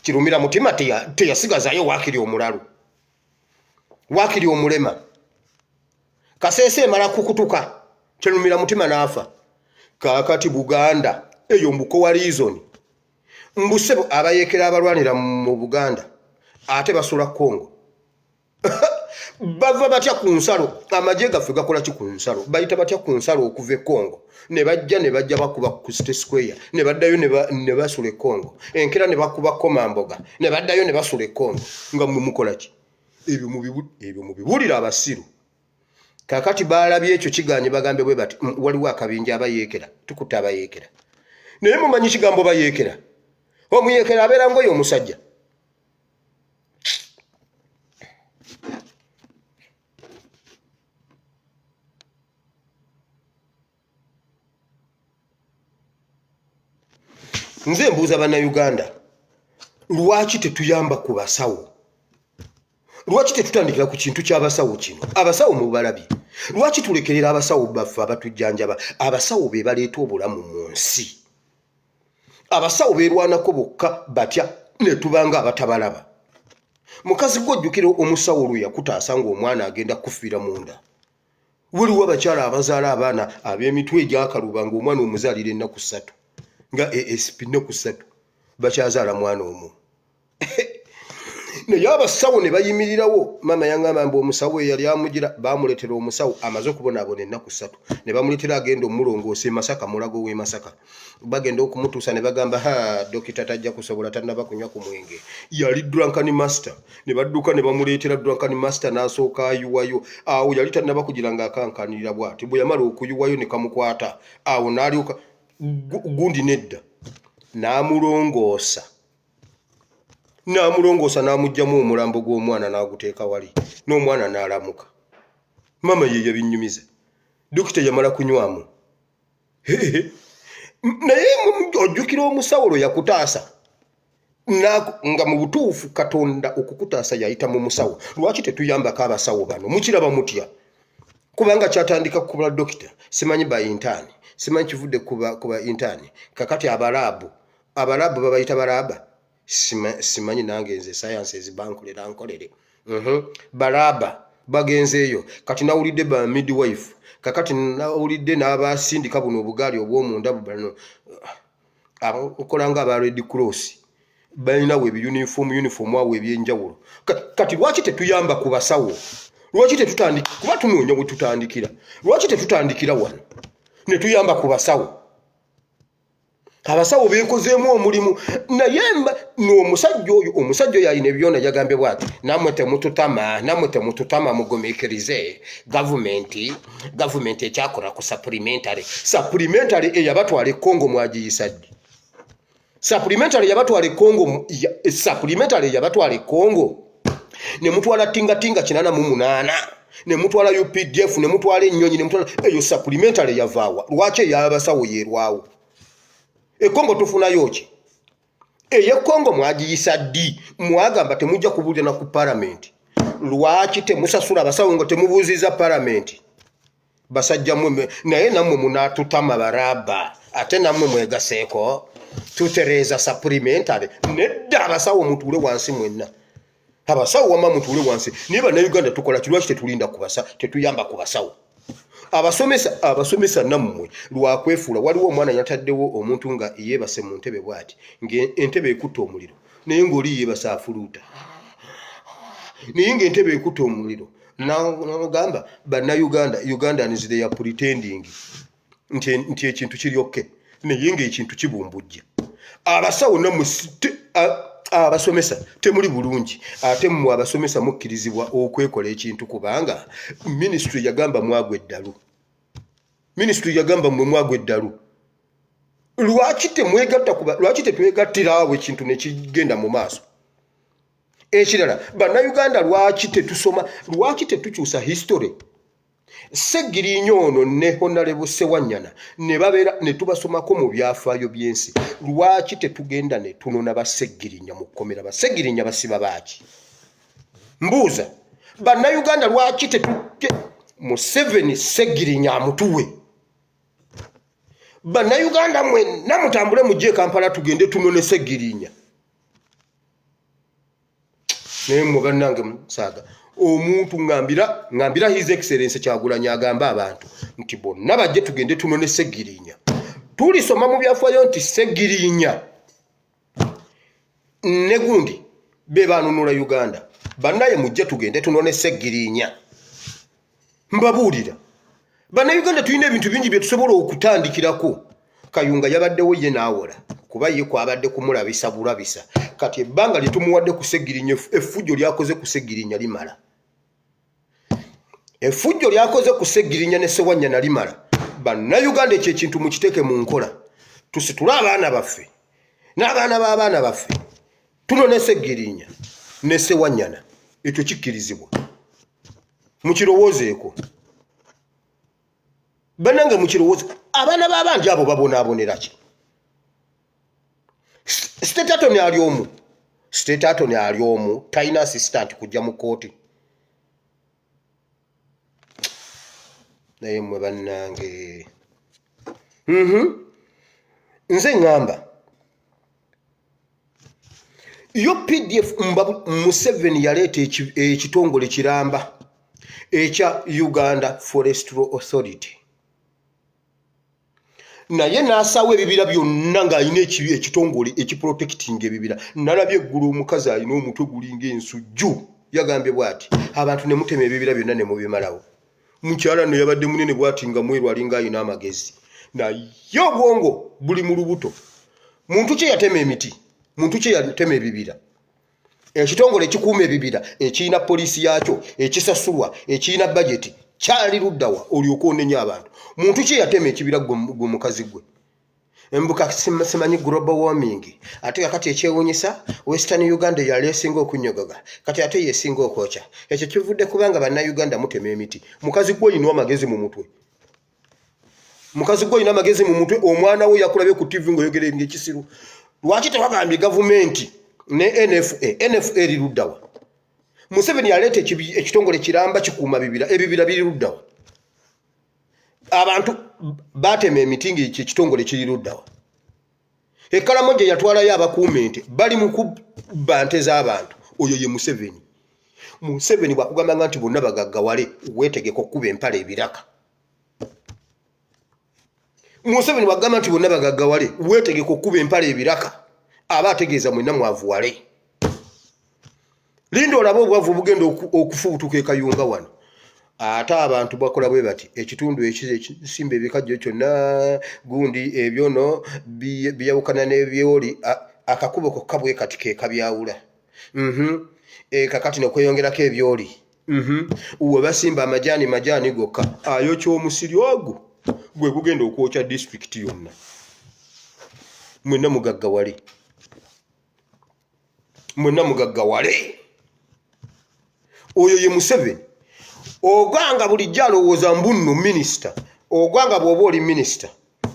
kirumira mutima teyasigazayo wakiri omulalu wakiri omulema Kasese emala kukutuka kirumira mutima n'afa kakati Buganda eyo mbuko wa reason mbusebo abayeekera abalwanira mu Buganda ate basula Kongo bava batya ku nsalo amaje gaffe gakola ki ku nsalo bayita batya ku nsalo okuva Kongo ne bajja bakuba ku State Square ne baddayo ne basule Kongo enkera ne bakuba Komamboga ne baddayo ne basule Kongo nga mukola ki ebyo mubibulira abasiru kakati balabye ekyo kiganye bagambe bwe bati waliwo akabinja abayeekera tukuta abayeekera naye mumanyi kigambo bayeekera omuyeekera abeera ngoyo omusajja nze mbuuza bannayuganda lwaki tetuyamba ku basawo lwaki tetutandikira ku kintu ky'abasawo kino abasawo mu balabye lwaki tulekerera abasawo baffe abatujjanjaba abasawo be baleeta obulamu mu nsi abasawo beerwanako bokka batya ne tubanga abatabalaba mukazi gw'ojjukira omusawo olwo yakutaasa ng'omwana agenda kufiira munda waliwo abakyala abazaala abaana ab'emitwe egyakaluba ng'omwana omuzaalira ennaku 3 nga ASP ennaku 3 bakyazaala mwana omu naye abasawo ne bayimirirawo mama yangamba mbu omusawo eyali amugira bamuleetera omusawo amaze okubonaabona ennaku 3 ne bamuleetera agenda omulongoosa Masaka mulago w'e Masaka bagenda okumutuusa ne bagamba dokita tajja kusobola tannaba kunywa ku mwenge yali drunkard master ne badduka ne bamuleetera drunkard master n'asooka ayuwayo awo yali tannaba kugira ng'akankanirira bw'ati bwe yamala okuyuwayo ne kamukwata awo n'alyoka gundi nedda n'amulongoosa n'amugyamu omulambo gw'omwana n'aguteeka wali n'omwana n'alamuka mama ye yabinyumiza dokita yamala kunywamu naye ojjukira omusawo lwe yakutaasa nga mu butuufu Katonda okukutaasa yayita mu musawo lwaki tetuyambako abasawo bano mukiraba mutya kubanga kyatandika kuba dokita simanyi ba intani simanyi kivudde kuba intani kakati abalabu babayita balaba simanyi nange nze science ezibankolera nkolere balaba bagenzeeyo kati nawulidde ba midwife kakati nawulidde n'abasindika buno obugaali obw'omunda bano abakola nga aba Red Cross balinawo uniform awo ebyenjawulo kati lwaki tetuyamba ku basawo lwaki tetutandika kuba tunoonya we tutandikira lwaki tetutandikira wano ne tuyamba ku basawo abasawo beekozeemu omulimu naye n'omusajja oyo alina ebyona yagambye bw'ati nammwe temututama mugumiikirize gavumenti ekyakola ku supplementary eyabatwala Congo mwagiyisa ddi supplementary eyabatwala Congo ne mutwala tingatinga 88 ne mutwala UPDF ne mutwala ennyonyi ne mutwala eyo supplementary yavaawa lwaki ey'abasawo yeerwawo Kongo tufunayo ki Kongo mwagiyisa ddi mwagamba temujja kubuulira na ku parliament lwaki temusasula abasawo nga temubuuziza parliament basajja mmwe naye nammwe munaatutama baraba ate nammwe mwegaseeko tutereeza supplementary nedda abasawo mutuule wansi mwenna abasawo wama mutuule wansi naye bannayuganda tukola kirwaki tetulinda tetuyamba ku basawo abasomesa nammwe lwakwefuula waliwo omwana yataddewo omuntu nga yeebase mu ntebe bw'ati ng'entebe ekutta omuliro naye ng'oli yeebase afuluuta naye ng'entebe ekutta omuliro n'agamba Ugandans they are pretending nti ekintu kiryokke naye ng'ekintu kibumbujja abasawo nammwe abasomesa temuli bulungi ate mmwe abasomesa mukkirizibwa okwekola ekintu kubanga ministry yagamba mwagwe eddalu mmwe mwagwe eddalu lwaki tetwegattira awo ekintu nekigenda mu maaso ekirala bannayuganda lwaki tetusoma lwaki tetukyusa history Sseggirinya ono ne Honorable Ssewanyana ne babeera ne tubasomako mu byafaayo by'ensi. Lwaki tetugenda ne tunona Bassegirinya mu kkomera? Bassegirinya basiba baaki? Mbuuza, bannayuganda lwaki tetujje Museveni Sseggirinya amutuwe? Bannayuganda mwenna mutambule mujje Kampala tugende tunone Sseggirinya. Naye mmwe bannange musaaga omuntu ngambira His Excellency Kyagulanyi agamba abantu nti bonna bajje tugende tunone Sseggirinya. Tulisoma mu byafaayo nti Sseggirinya ne gundi be baanunula Uganda. Bannaye mujje tugende tunone Sseggirinya. Mbabuulira bannayuganda tulina ebintu bingi bye tusobola okutandikirako. Kayunga yabaddewo ye n'awola kuba ye kwabadde kumulabisa bulabisa. Kati ebbanga lye tumuwadde ku Sseggirinya effujjo lyakoze ku Sseggirinya limala. Effujjo lyakoze ku Sseggirinya ne Ssewanyana limala. Bannayuganda ekyo ekintu mukiteeke mu nkola. Tusitule abaana baffe n'abaana b'abaana baffe tunone Sseggirinya ne Ssewanyana. Ekyo kikkirizibwa. Mukirowoozeeko. Bannange mukirowooze abaana b'abandi abo babonaabonera ki? State Attorney ali omu. State Attorney ali omu talina assistant kujja mu kooti. Naye mmwe bannange nze ngamba UPDF Museveni yaleeta ekitongole kiramba ekya Uganda Forestry Authority. Naye n'asaawo ebibira byonna ng'alina ekitongole ekiprotecting ebibira. Nalabye eggulu omukazi alina omutwe gulinga ensujju. Yagambye bw'ati abantu ne mutema ebibira byonna ne mubimalawo. Mukyala no yabadde munene bw'ati nga mweru alinga alina amagezi. Naye obwongo buli mu lubuto. Muntu kye yatema emiti, muntu kye yatema ebibira. Ekitongole ekikuuma ebibira ekirina poliisi yaakyo, ekisasulwa, ekirina budget kyali luddawa olyoka onenya abantu. Muntu kye yatema ekibira gwe mukazi gwe. Embuka simanyi global warming. Ate kakati ekyewuunyisa Western Uganda yali esinga okunyogoga. Kati ate yesinga okwokya. Ekyo kivudde kubanga bannayuganda mutema emiti. Mukazi gwe yinwa amagezi mu mutwe. Mukazi gwe yina amagezi mu mutwe. Omwana we yakulabye ku TV ng'oyogera ekisiru. Lwaki tebagambye gavumenti ne NFA eri luddawa? Museveni yaleeta ekitongole kiramba kikuuma bibira. Ebibira biri luddawa. Abantu batema emiti ng'ekitongole kiri luddawa. Ekkalamoja yatwalayo abakuumente bali mu kubba nte z'abantu. Oyo ye Museveni. Museveni bw'akugambanga nti bonna bagaggawale weetegeka okkuba empale ebiraka. Museveni bw'akugamba nti bonna bagaggawale weetegeka okkuba empale ebiraka. Aba ategeeza mwenna mwavuwale. Linda olabe obwavu bugenda okufubutuka e Kayunga wano. Ate abantu bakola bwe bati ekitundu ekisimba ebikajjo kyonna gundi ebyono biyawukana n'ebyoli akakubo kokka bwe kati ke kabyawula. Kakati n'okweyongerako ebyoli. Uwe basimba amajaani gokka ayokya omusiri ogwo gwe gugenda okwokya district yonna. Mwenna mugaggawale. Mwenna mugaggawale. Oyo ye Museveni. Ogwanga bulijjo alowooza mbunno minisita. Ogwanga bw'oba oli minisita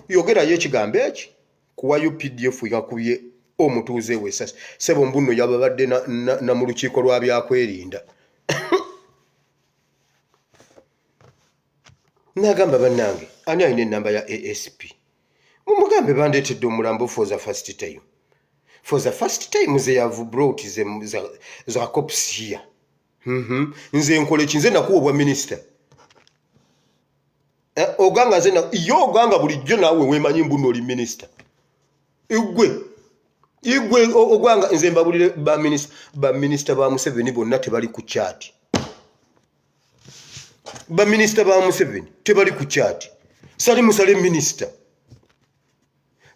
yogerayo ekigambo eki kuwa UPDF yakubye omutuuze we sasa. Sebo mbunno yababadde na mu lukiiko lwa byakwerinda. Nagamba bannange ani alina ennamba ya ASP. Mumugambe bandeetedde omulambo for the first time. For the first time they have brought the cops here. Nze nkole kinze nakuwa minister. Oganga nze na yo oganga bulijjo nawe wemanyi mbuno oli minister. Igwe ogwanga nze mbabulire ba minister ba Museveni bonna tebali ku chat. Ba minister ba Museveni tebali ku chat. Sali musale minister.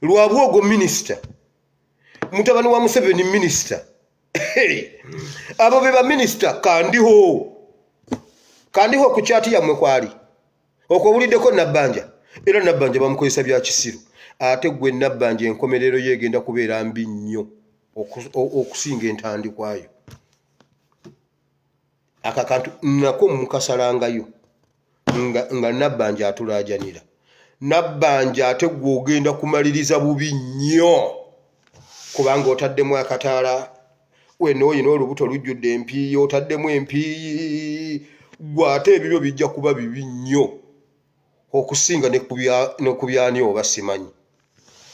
Lwabwogo minister. Mutabani wa Museveni minister. Abo beba minister kandiho ku chat yamwe kwali okobulideko Nabbanja era Nabbanja bamukozesa bya kisiru ate gwe Nabbanja enkomerero yegenda kubeera mbi nnyo okusinga entandikwayo akakantu nako mukasalangayo nga Nabbanja atulaajanira. Nabbanja ate gwe ogenda kumaliriza bubi nnyo kubanga otaddemu akataala weno oyina olubuto lujjudde empiiyi otaddemu empiiyi gwe ate ebibyo bijja kuba bibi nnyo okusinga ne ku byani oba simanyi.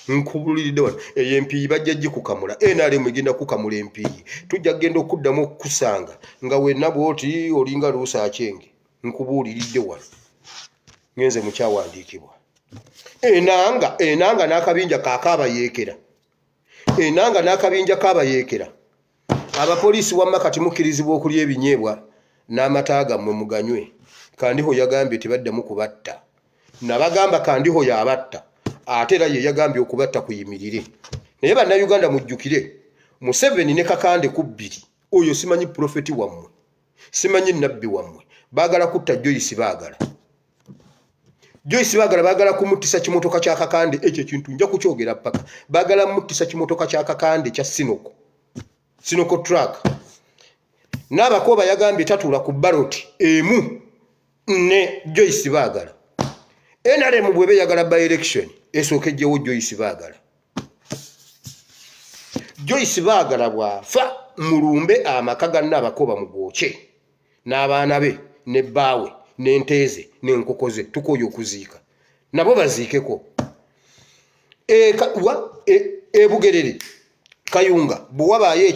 Nkubuliridde wano eyo empiiyi bajja gikukamula NRM egenda kukamula empiiyi tujja kugenda okuddamu okukusanga nga wenna bw'oti olinga luusakyenge. Nkubuuliridde wano ngenze mukyawandiikibwa enanga n'akabinja kaakaabayeekera enanga n'akabinja kaabayeekera. Abapoliisi wamma kati mukkirizibwa okulya ebinyeebwa n'amata gammwe muganywe. Kandiho yagambye tebaddamu kubatta nabagamba Kandiho yabatta ate era ye yagambye okubatta kuyimirire. Naye bannayuganda mujjukire Museveni ne Kakande ku bbiri oyo simanyi profeti wammwe simanyi nabbi wammwe baagala kutta Joyce baagala kumuttisa kimotoka kya Kakande. Ekyo kintu nja kukyogera paka. Baagala muttisa kimotoka kya Kakande kya Sinoko truck. N'abakoba yagambye tatuula ku baloti emu ne Joyce baagala. NRM bwebe yagala by election esookejewo Joyce baagala bwafa mulumbe amaka ganna abakoba mugooche n'abaana be ne bbaawe n'enteeze n'enkokoze tukoyo okuziika nabo baziikeko. Bugerere Kayunga bwe wabaayo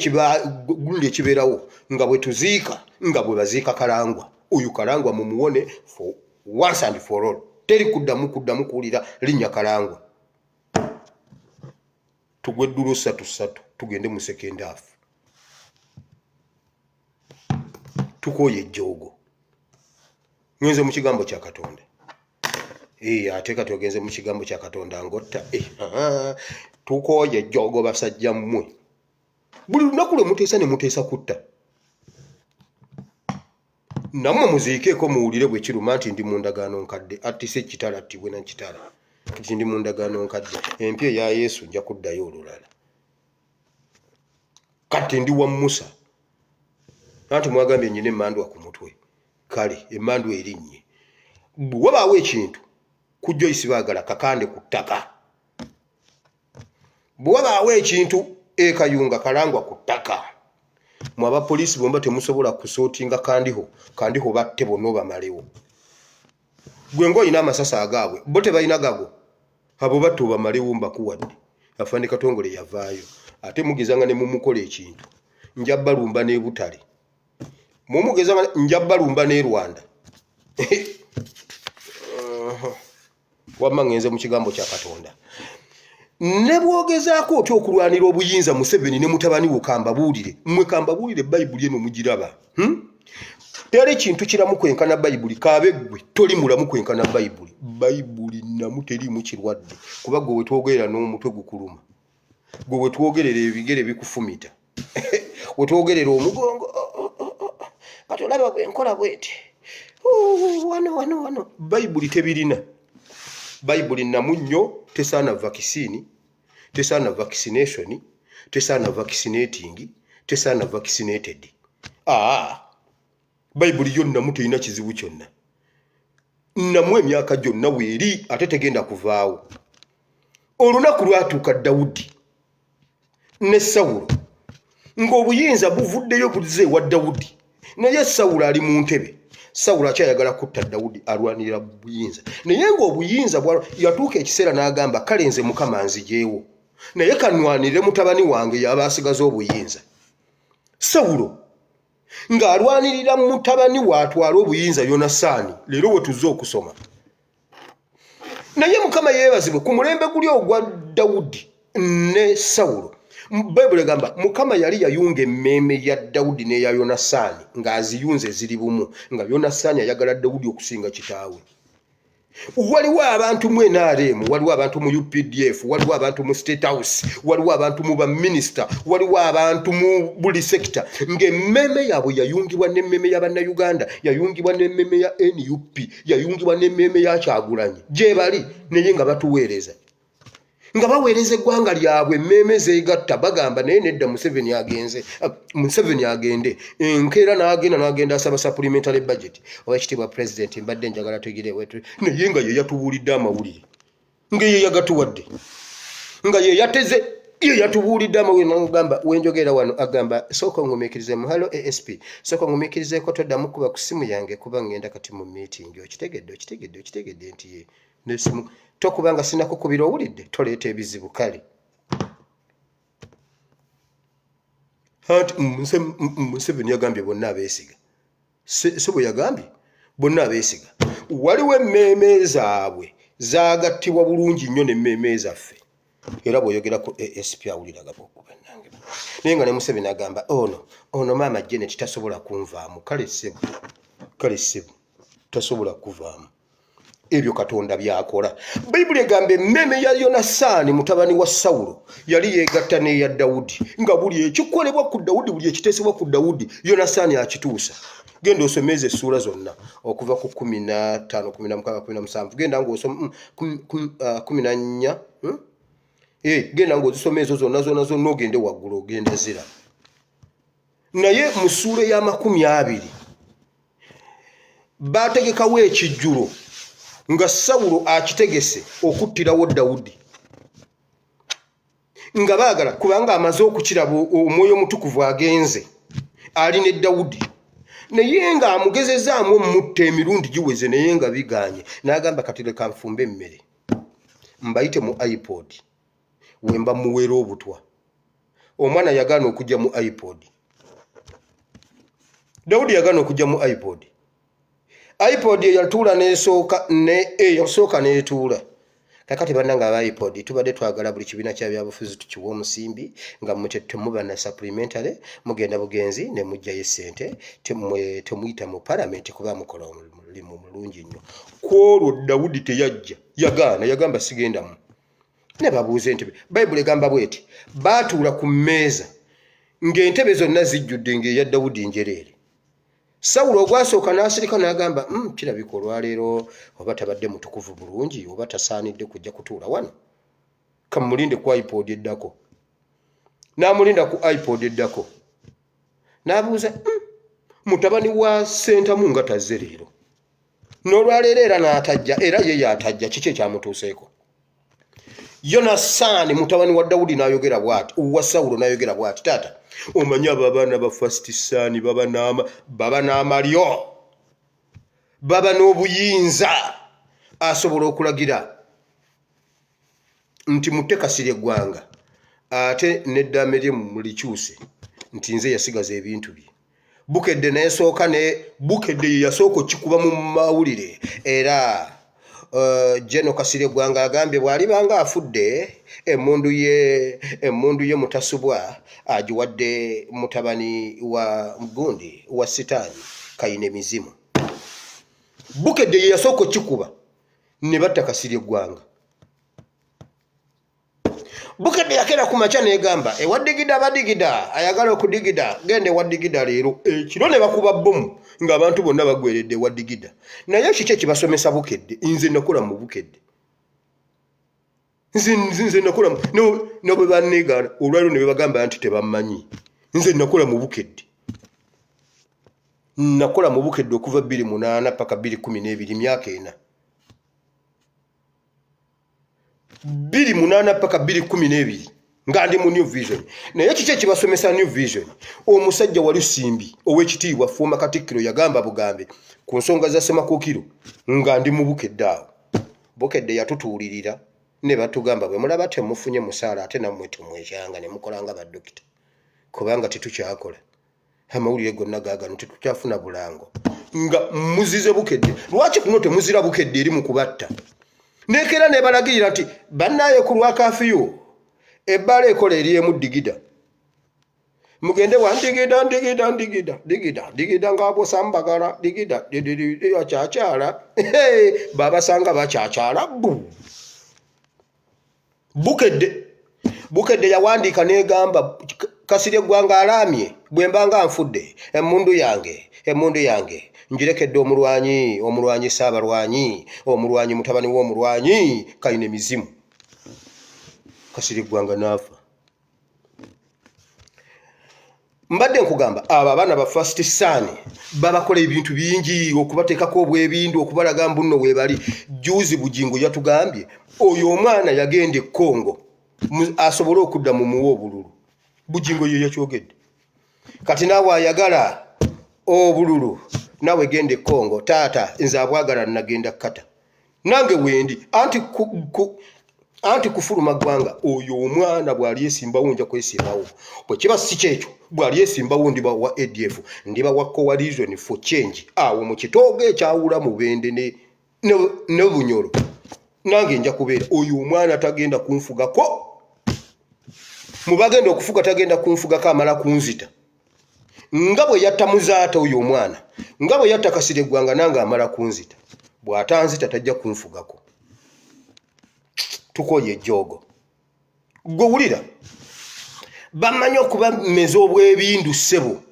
gundi ekibeerawo nga bwe tuziika nga bwe baziika Kalangwa. Oyo Kalangwa mumuwone for once and for all. Teri kuddamu kuwulira linnya Kalangwa. Tugwe ddulo 3 tugende mu second half. Tukoye ejjoogo. Ngenze mu kigambo kya Katonda. Ate kati ogenze mu kigambo kya Katonda ngotta. Tukoye ejjoogo basajja mmwe. Buli lunaku lwe muteesa ne muteesa kutta. Nammwe muziikeeko muwulire bwe kiruma nti ndi mu ndagaano nkadde attise ekitala attibwe na kitala. Kati ndi mu ndagaano nkadde empya eya Yesu nja kuddayo olulala. Kati ndi wa Musa. Anti mwagambye nnyina emmandwa ku mutwe. Kale emmandwa erinnye. Bwe wabaawo ekintu ku Joyce baagala Kakande ku ttaka. Bwe wabaawo ekintu Kayunga Kalangwa ku ttaka. Mu abapoliisi bomba temusobola kusootinga Kandiho batte bonna bamalewo. Gwe ng'olina amasasa agaabwe bo tebalina gago abo batte obamalewo mbakuwadde. Afande Katongole yavaayo ate mugezanga ne mumukola ekintu nja balumba ne Butale mumugezanga nja balumba ne Rwanda. Wamma ngenze mu kigambo kya Katonda. Ne bwogezaako otyo okulwanira obuyinza Museveni ne mutabani wo kambabuulire mmwe kambabuulire Bayibuli eno mugiraba. Teri kintu kiramu kwenkana Bayibuli kaabe gwe toli mulamu kwenkana Bayibuli namu teriimu kirwadde kuba gwe wetwogerera n'omutwe gukuluma gwe wetwogerera ebigere bikufumita wetwogerera omugongo kati olaba bwe nkola bwete wano Bayibuli tebirina. Bayibuli namu nnyo tesaana vaccine tesaana vaccination tesaana vaccinating tesaana vaccinated. Bayibuli yonna muteyina kizibu kyonna. Namu emyaka gyonna weeri ate tegenda kuvaawo. Olunaku lwatuuka Dawudi ne Sawulo ng'obuyinza buvuddeyo buze wa Dawudi naye Sawulo ali mu ntebe. Sawulo akyayagala kutta Dawudi alwanirira buyinza naye ng'obuyinza yatuuka ekiseera n'agamba kale nze Mukama nzijeewo naye kanwanirire mutabani wange yabaasigaza obuyinza. Sawulo ng'alwanirira mutabani waatwala obuyinza Yonasaani leero we tuzze okusoma. Naye Mukama yeebazibwe ku mulembe guli ogwa Dawudi ne Sawulo. Bayibuli egamba Mukama yali yayunga emmeeme ya Dawudi n'eya Yonasaani ng'aziyunze ziri bumu nga Yonasaani ayagala Dawudi okusinga kitaawe. Waliwo abantu mu NRM, waliwo abantu mu UPDF, waliwo abantu mu State House, waliwo abantu mu baminisita, waliwo abantu mu buli sekita ng'emmeeme yaabwe yayungibwa n'emmeeme y'Abannayuganda, yayungibwa n'emmeeme ya NUP, yayungibwa n'emmeeme ya Kyagulanyi gye bali naye nga batuweereza. nga baweereza eggwanga lyabwe emmeme zeegatta bagamba naye nedda Museveni agende enkeera n'agenda asaba supplementary budget oweekitiibwa president mbadde njagala tugirewetu naye nga ye yatubuulidde amawulire nga ye yagatuwadde nga ye yateze ye yatubuulidde amawulire n'agamba wenjogera wano agamba sooka ongumiikirize muhalo ASP sooka ongumiikirizeeko toddamu kuba ku ssimu yange kuba ngenda kati mu meeting okitegedde nti ye nesimu tokubanga sinakukubira owulidde toleeta ebizibu kale Museveni yagambye bonna abeesiga si bwe yagambye bonna abeesiga waliwo emmeeme zaabwe zaagattibwa bulungi nnyo n'emmeeme zaffe era bw'oyogera ku ASP awuliraga bw'okubannange naye nga ne Museveni agamba ono maama Janet tasobola kunvaamu kale ssebo tasobola kuvaamu ebyo Katonda byakola Bayibuli egamba emmeme ya Yonasaani mutabani wa Sawulo yali yeegatta n'eya Dawudi nga buli ekikolebwa ku Dawudi buli ekiteesebwa ku Dawudi Yonasaani akituusa genda osomeze essuula zonna okuva ku 15 16 17 genda ng'osoma 14 genda ng'ozisoma ezo zonna ogende waggulu ogenda zira naye mu ssuula ya 20 baategekawo ekijjulo nga Sawulo akitegese okuttirawo Dawudi nga baagala kubanga amaze okukiraba omwoyo omutukuvu agenze ali ne Dawudi naye nga amugezezaamu omutta emirundi giweze naye nga biganye n'agamba kati leka nfumbe emmere mbayite mu iPod wemba muwera obutwa omwana yagaana okujja mu iPod Dawudi yagaana okujja mu iPod yatuula eyasooka n'etuula kakati bannanga aba iPod tubadde twagala buli kibiina kya byabufuzi tukiwa omusimbi nga mmwe temuba na supplementary mugenda bugenzi ne mujjayo essente temuyita mu palamenti kuba mukola omulimu mulungi nnyo kwolwo Dawudi teyajja yagaana yagamba sigendamu ne babuuza entebe Bayibuli egamba bweti baatuula ku mmeeza ng'entebe zonna zijjudde ng'eya Dawudi njereere Sawulo ogwasooka n'asirika n'agamba kirabika olwaleero oba tabadde mutukuvu bulungi oba tasaanidde kujja kutuula wano kamulinde ku iPod eddako n'amulinda ku iPod eddako n'abuuza mutabani wa Sentamu nga tazze leero n'olwaleero era n'atajja era ye yatajja kiki ekyamutuuseeko Yonasaani mutabani wa Dawudi n'ayogera bw'ati uwa Sawulo n'ayogera bw'ati taata omanyi abo abaana ba First Son baba n'amalyo baba n'obuyinza asobola okulagira nti mutte Kasirye eggwanga ate n'eddaame lye mulikyuse nti nze yasigaza ebintu bye bukedde bukedde ye yasooka okikuba mu mawulire era Jeno Kasirye eggwanga agambye bw'alibanga afudde emmundu ye mutasubwa agiwadde mutabani wa Gundi wa Sitaani kayina emizimu bukedde ye yasooka okikuba ne batta Kasirye eggwanga bukedde yakeera ku makya n'egamba ewaddigida abadigida ayagala okudigida genda ewaddigida leero ekiro ne bakuba bbomu ng'abantu bonna bagweredde ewaddigida naye kiki ekibasomesa bukedde nze nakola mu bukedde nze nakola no bwe banneegaana olwaliro ne bagamba nti tebammanyi nze nakola mu bukedde nakola mu bukedde okuva 2008 paka 2012 myaka 4 2008 paka 2012 nga ndi mu New Vision naye kiki ekibasomesa New Vision omusajja wali Simbi ow'ekitiibwa Fuuma Katikkiro yagamba bugambe ku nsonga za Ssemakookiro nga ndi mu bukedde awo bukedde yatutuulirira ne batugamba bwe mulaba temufunye musaala ate nammwe tumwekyanga ne mukola nga baddokita kubanga tetukyakola amawulire gonna gaagano tetukyafuna bulango nga muzize bukedde lwaki kuno temuzira bukedde eri mu kubatta neekera ne balagirira nti bannaaye ku lwa kafiyu ebbala ekola eri emu digida mugende wandigida ng'abosambagala digida akyakyala babasanga bakyakyala bukedde yawandiika n'egamba Kasirye eggwanga alaamye bwe mbanga nfudde emmundu yange ngirekedde omulwanyi Saabalwanyi omulwanyi mutabani w'omulwanyi kayina emizimu Kasirigwanga n'afa. Mbadde nkugamba abo abaana ba First Son babakola ebintu bingi okubateekako obwebindu okubalaga mbuno weebali. Juzi Bujingo yatugambye oyo omwana yagenda e Congo asobole okudda mu muwa obululu. Bujingo ye yakyogedde. Kati naawe ayagala obululu nawe genda e Congo. Taata nze abwagala nagenda kata. Nange wendi anti kufuluma gwanga oyo omwana bwali esimbawo nja kwesimbawo. Bwe kiba si kyekyo bwali esimbawo ndiba wa ADF ndiba wa coalition for change awo mu kitooge ekyawula mu Bende ne Bunyoro. Nange nja kubeera oyo omwana tagenda kunfugako. Mu bagenda okufuga tagenda kunfugako amala kunzita. Nga bwe yatta muzaata oyo omwana nga bwe yatta Kasirigwanga nange amala kunzita. Bw'atanzita tajja kunfugako. Tukoye ejjoogo. Gowulira bamanyi okuba mmeza obwebindu ssebo.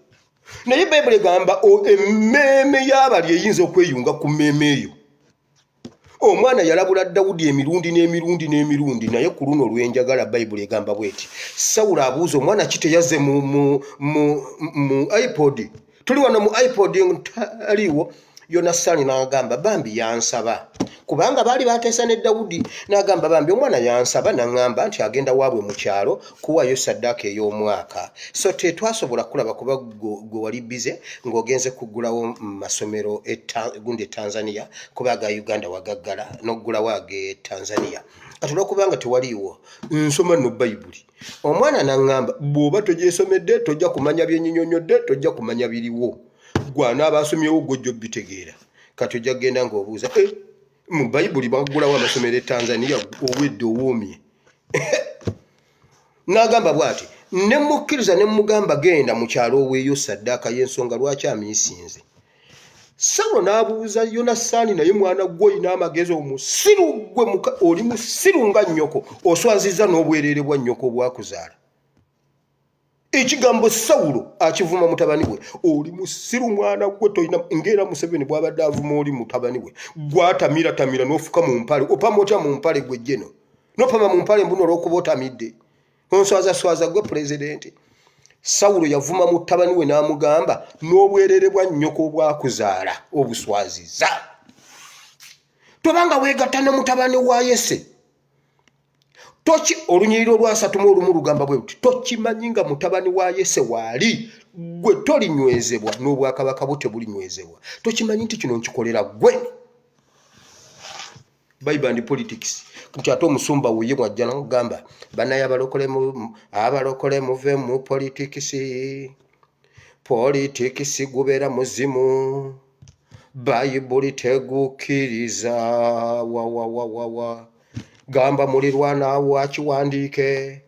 Naye Bayibuli egamba emmeeme y'abali eyinza okweyunga ku mmeeme eyo. Omwana yalabula Dawudi emirundi n'emirundi naye ku luno lwenjagala Bayibuli egamba bweti. Sawulo abuuza omwana kite yazze mu iPod. Tuli wano mu iPod aliwo Yonasaani n'agamba bambi yansaba. Kubanga baali bateesa ne Dawudi n'agamba bambi omwana yansaba n'angamba nti agenda waabwe mu kyalo kuwaayo saddaaka ey'omwaka. So tetwasobola kulaba kuba gwe wali bize ng'ogenze kugulawo masomero gundi Tanzania kuba aga Uganda wagaggala n'oggulawo age Tanzania. Kati olwokubanga tewaliiwo nsoma no Bayibuli. Omwana n'angamba bw'oba togyesomedde tojja kumanya byenyinyonyodde tojja kumanya biriwo. Gwana abasomyewo gojjo bitegeera. Kati ojja genda ng'obuuza mu Bayibuli bagulawo amasomero e Tanzania owedde owoomye. N'agamba bw'ati ne mukkiriza ne mugamba genda mu kyalo oweeyo saddaaka y'ensonga lwaki amiisinze. Sawulo n'abuuza Yonasaani naye mwana gwe olina amagezi omusiru gwe oli musiru nga nnyoko oswazizza n'obwereere bwa nnyoko obwakuzaala. Ekigambo Sawulo akivuma mutabani we oli musiru mwana gwe toyina ngera Museveni bw'abadde avuma oli mutabani we gwatamira n'ofuka mu mpale opama otya mu mpale gwe jeno n'opama mu mpale mbuno olw'okuba otamidde onswaza gwe pulezidenti. Sawulo yavuma mutabani we n'amugamba n'obwereere bwa nnyoko obwakuzaala obuswaziza. Tobanga weegatta ne mutabani wa Yese. Tochi olunyiriro lwasatu mu olumu lugamba bwe buti tokimanyi nga mutabani wa Yese waali gwe tolinywezebwa n'obwakabaka bwe tebulinywezebwa. Tokimanyi nti kino nkikolera gwe. Bible and politics. Nti ate omusumba wuye mwajja n'ogamba banaye abalokole muve mu politics. Politics gubeera muzimu. Bible tegukkiriza wa. Gamba mulirwana wakiwandiike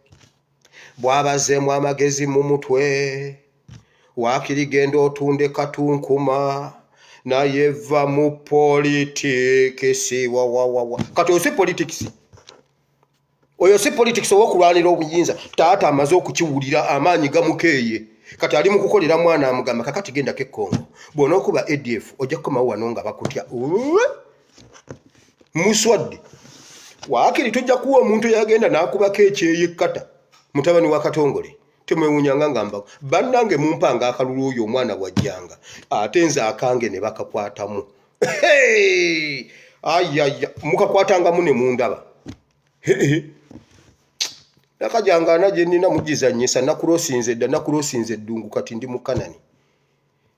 bwabazeemu amagezi mu mutwe waakiri genda otunde katunkuma naye va mu politikisi kati oyo si politics. Oyo si politics ow'okulwanira obuyinza. Taata amaze okukiwulira amaanyi gamukeeye kati ali mu kukolera mwana amugamba kakati gendako e Congo bw'onookuba ADF ojja kukomawo wano nga bakutya muswadde. Waakiri tujja kuwa omuntu yagenda n'akubako ekyeyekkata mutabani wa Katongole temwewunyanga ngamba bannange mumpanga akalulu oyo omwana bwajjanga ate nze akange ne bakakwatamu. Ayaya mukakwatangamu ne mundaba. Nakajanga anaje nina mugizanyisa nakulosinze eddungu kati ndi mu Kanani.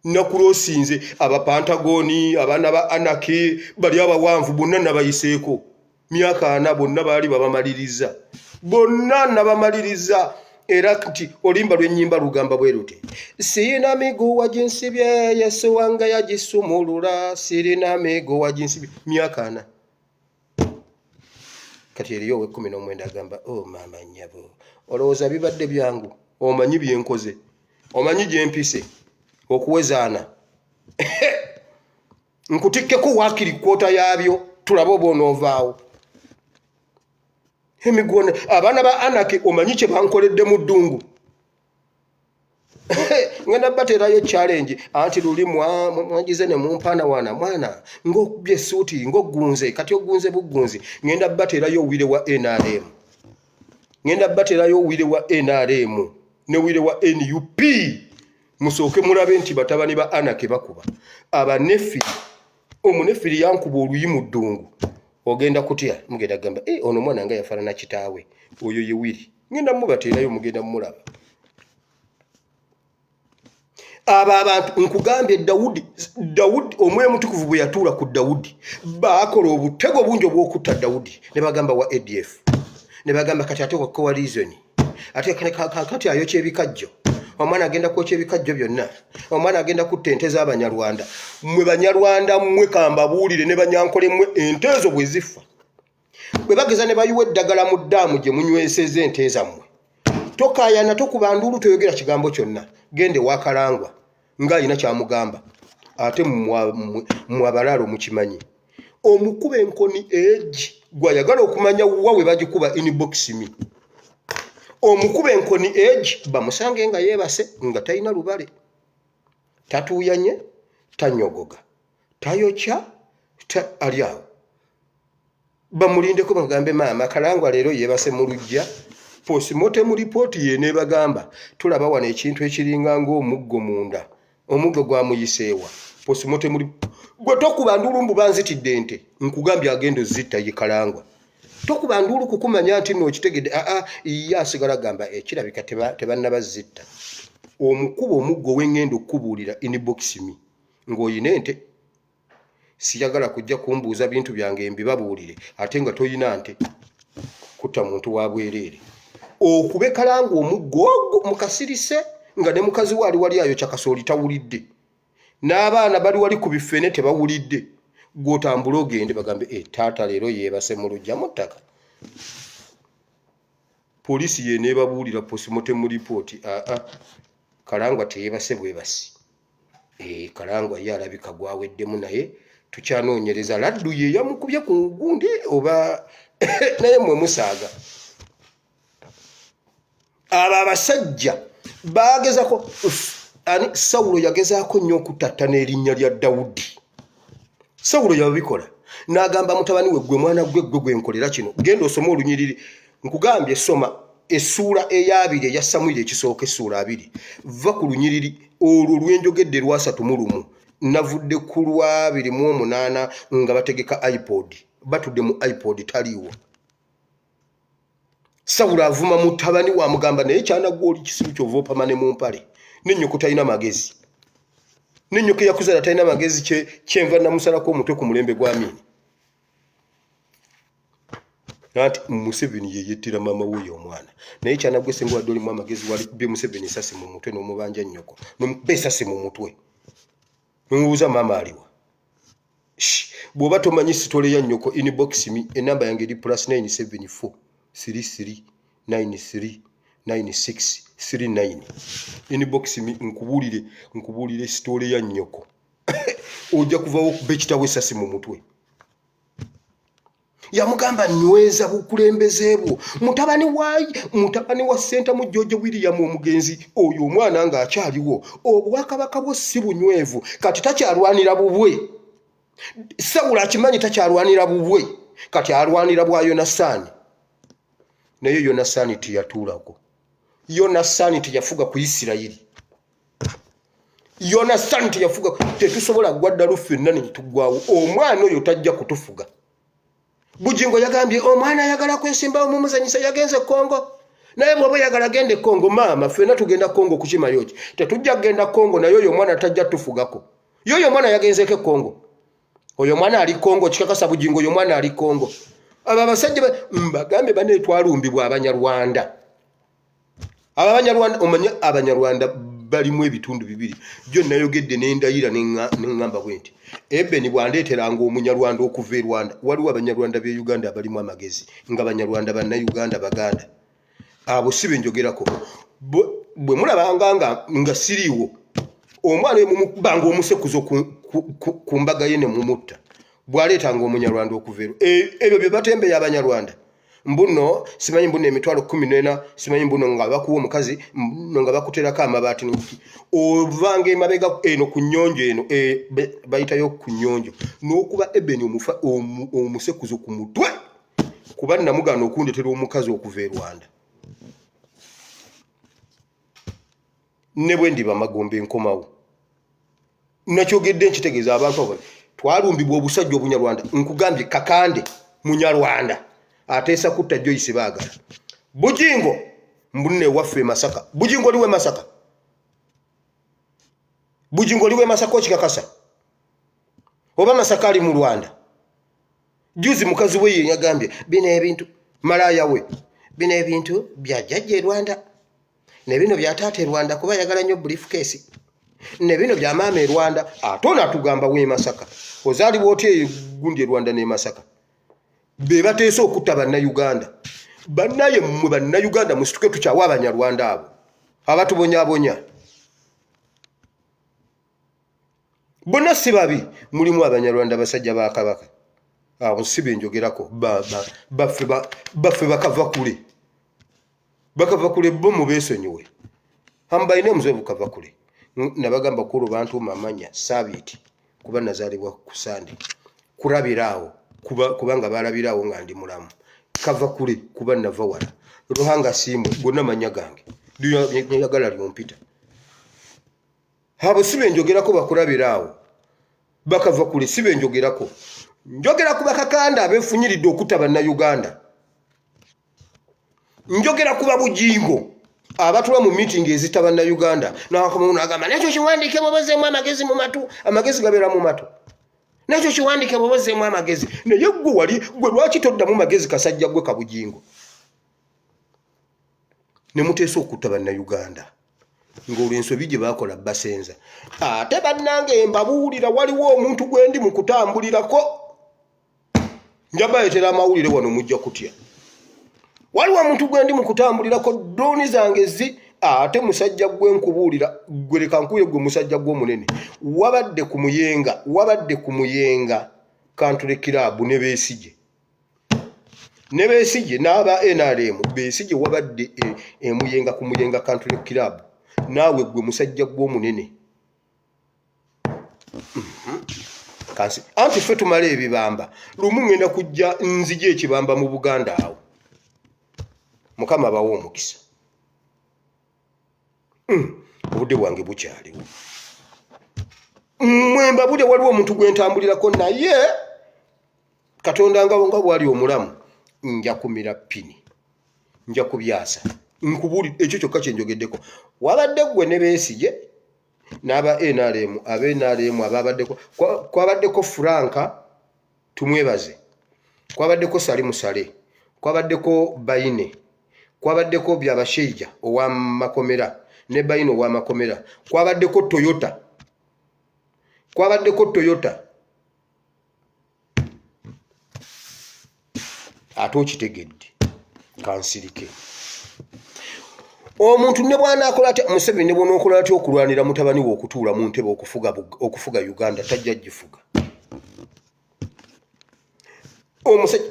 Nakulosinze abapantagoni abaana ba Anaki bali abawanvu bonna nabayiseeko. Myaka 4 bonna baali babamaliriza. Bonna nabamaliriza era kati olimba lw'ennyimba lugamba bwe luti. Sirina miguwa jinsibye Yesu wange yagisumulula sirina miguwa jinsibye myaka 4. Kati eriyo we 19 agamba mama nyabo olowooza bibadde byangu omanyi byenkoze omanyi gye mpise okuwezaana nkutikkeko waakiri kwota yaabyo tulabe oba onoovaawo. Emigone abaana ba Anaki omanyi kye bankoledde mu ddungu. Ngenda baterayo challenge anti lulimwa mwagize ne mumpana wana mwana ngokubye suuti ngogunze kati ogunze bugunzi ngenda baterayo wire wa NRM ngenda baterayo wire wa NRM ne wire wa NUP musooke mulabe nti batabani ba Anake bakuba abanefiri omunefiri yankuba oluyimu ddungu ogenda kutya mugenda gamba ono mwana nga yafaanana kitaawe oyo ye wiri ngenda mubaterayo mugenda mulaba aba abantu nkugambye Dawudi omwe mutukuvu bwe yatuula ku Dawudi baakola obutego bungi obw'okutta Dawudi ne bagamba wa ADF ne bagamba kati ate wa coalition ate kati ayokya ebikajjo omwana agenda kwokya ebikajjo byonna omwana agenda kutta ente z'Abanyarwanda mmwe Banyarwanda mmwe kambabuulire ne Banyankole mmwe ente ezo bwe zifa bwe bageza ne bayiwa eddagala mu ddaamu gye munyweseza ente zammwe tokaayana tokuba nduulu toyogera kigambo kyonna gende wakalangwa ng'alina kyamugamba ate mmwe abalaalo mukimanyi omukuba enkoni egi gwayagala okumanya wawe bagikuba inbox me omukuba enkoni egi bamusange nga yeebase nga talina lubale tatuuyanye tanyogoga tayokya ali awo bamulindeko bagambe maama kalangwa leero yeebase mu lujja postmortem report ye ne bagamba tulaba wano ekintu ekiringa ng'omuggo munda omuggo gwamuyiseewa postmortem gwe tokuba ndulumbu banzitidde ente nkugambye agendo zitta ye kalangwa tokuba ndulu kukumanya nti no kitegedde iya asigala gamba ekirabika tebannabazzitta omukubo omuggo w'engendo okubuulira inbox me ng'oyina ente siyagala kujja kumbuuza bintu byange mbibabuulire ate nga toyina nte kutta muntu wa bwereere okube kalanga omuggo ogwo mukasirise nga ne mukazi waali wali ayo kyakasooli tawulidde n'abaana bali wali ku bifene tebawulidde gw'otambula ogende bagambe taata leero yeebase mu lujja mu ttaka poliisi ye neebabuulira postmortem report kalangwa teyeebase bwebasi kalangwa ye alabika gwaweddemu naye tukyanoonyereza laddu ye yamukubye ku ngundi oba naye mwe musaaga abo abasajja baagezako Sawulo yagezaako nnyo okutatta n'erinnya lya Dawudi Sawulo yabikola n'agamba mutabani we gwe mwana gwe nkolera kino genda osome olunyiriri nkugambye soma essuula ey'abiri eya Samwiri ekisooka essuula 2 va ku lunyiriri olwo lwenjogedde lwa 3 navudde ku lwa 28 nga bategeka iPod batudde mu iPod taliiwo Sawulo avuma mutabani wa mugamba naye kyanagwa oli kisiru kyova opamane mu mpale n'ennyoko talina magezi n'ennyoko yakuzala talina magezi kyenva namusalako omutwe ku mulembe gwa Amini nati Museveni ye yettira maama w'oyo omwana naye kyanagwa esenga wadde olimu amagezi wali be Museveni esasi mu mutwe n'omubanja nnyoko n'omuba esasi mu mutwe n'omubuuza maama aliwa bw'oba tomanyi sitole ya nnyoko inbox me enamba yange eri +974 33 93 96 39 inbox me nkubuulire sitole ya nnyoko ojja kuvawo okuba ekitawo esasi mu mutwe yamugamba nyweza bukulembeze bwo mutabani wa Senta mu George William omugenzi oyo omwana nga akyaliwo obwakabaka bwo si bunywevu kati takyalwanira bubwe Sawulo akimanyi takyalwanira bubwe kati alwanira bwa Yonasaani naye Yonasaani tiyatuulako Yonasaani teyafuga ku Isirayiri Yonasaani teyafuga tetusobola gwaddalu ffenna ne tugwawo omwana oyo tajja kutufuga Bujingo yagambye omwana ayagala kwesimbawo mu muzanyisa yagenze Kongo naye bw'oba yagala gende Kongo maama ffenna tugenda Kongo kukimayo ki tetujja kugenda Kongo naye oyo omwana tajja tufugako yoyo omwana yagenzeeko Kongo oyo mwana ali Kongo kikakasa Bujingo oyo mwana ali Kongo aba abasajja mbagambe bane twalumbibwa Abanyarwanda omanya Abanyarwanda balimu ebitundu bibiri jjo nayogedde n'endayira n'engamba bwenti Ebeni bwandeeteranga Omunyarwanda okuva e Rwanda waliwo Abanyarwanda b'e Uganda abalimu amagezi nga Abanyarwanda Bannayuganda Baganda abo si be njogerako bwe mulabanga nga siriiwo omwana emumubanga omusekuzo ku mbaga ye ne mumutta bwaleetanga Omunyarwanda okuva ebyo bye batembeya Abanyarwanda mbuno simanyi mbuno emitwalo 14 simanyi mbuno nga bakuwa omukazi nga bakuterako amabaati n'okuki ovanga emabega eno ku nnyonjo eno bayitayo ku nnyonjo n'okuba Ebeni omusekuzo ku mutwe kuba namugana okundetera omukazi okuva e Rwanda ne bwe ndiba Magombe nkomawo nakyogedde nkitegeeza abantu abo twalumbibwa obusajja obunyarwanda nkugambye Kakande munyarwanda ateesa kutta Joyce Baagala Bujingo mbunne waffe Masaka Bujingo liwe Masaka Bujingo liwe Masaka okikakasa oba Masaka ali mu Rwanda juzi mukazi we yagambye bino ebintu malaya we bino ebintu bya jjajja Rwanda ne bino bya taata Rwanda kuba yagala nnyo briefcase ne bino bya maama Rwanda atona atugamba we Masaka ozaali bwoti gundi Rwanda ne Masaka be bateesa okutta bannayuganda bannaye mmwe bannayuganda musituke tukyawa abanyarwanda abo abatubonyabonya bonna si babi mulimu abanyarwanda basajja ba Kabaka abo sibe njogerako baffe bakava kule bo mu beesonyiwe hambaine omuze bukava kule nabagamba kulu bantu mamanya sabiti kuba nazaalibwa ku Sande kurabiraawo kubanga balabiraawo nga ndi mulamu kava kule kuba nava wala Ruhanga simu gonna manya gange njagala lyompita abo sibe njogerako bakurabiraawo bakava kule sibe njogerako njogera ku Bakakanda abefunyiridde okutta bannayuganda njogera kuba Bujingo abatula mu meeting ezita bannayuganda n'akamuntu agamba nakyo kiwandiike bobozeemu amagezi mu matu amagezi gabeera mu matu nakyo kiwandiike bobozeemu amagezi naye gwe wali gwe lwaki toddamu magezi kasajja gwe Kabujingo ne muteesa okutta bannayuganda ng'olwensobi gye baakola basenza ate bannange mbabuulira waliwo omuntu gwe ndi mu kutambulirako njabayetera amawulire wano mujja kutya waliwo omuntu gwe ndi mu kutambulirako droni zange zi ate musajja gwe nkubuulira gwe leka nkuye gwe musajja gwe omunene wabadde ku muyenga Country Club ne Besigye n'aba NRM Besigye wabadde emuyenga ku muyenga Country Club naawe gwe musajja gwe omunene kansi anti ffe tumale ebibamba lumu ngenda kujja nzije ekibamba mu Buganda awo Mukama bawo omukisa obudde bwange bukyaliwo mwemba budde waliwo omuntu gwe ntambulirako naye Katonda nga bwali omulamu nja kumira pini nja kubyasa nkubuli ekyo kyokka kye njogeddeko wabadde gwe ne Besigye n'aba NRM ababaddeko kwabaddeko Franka tumwebaze kwabaddeko Salimu Sale kwabaddeko Baine kwabaddeko Byabashaija owa Makomera ne Baine owa Makomera kwabaddeko Toyota ate okitegedde kansirike omuntu ne bwana akola ate Museveni ne bwona okola ate okulwanira mutabani we okutuula mu ntebe okufuga Uganda tajja gifuga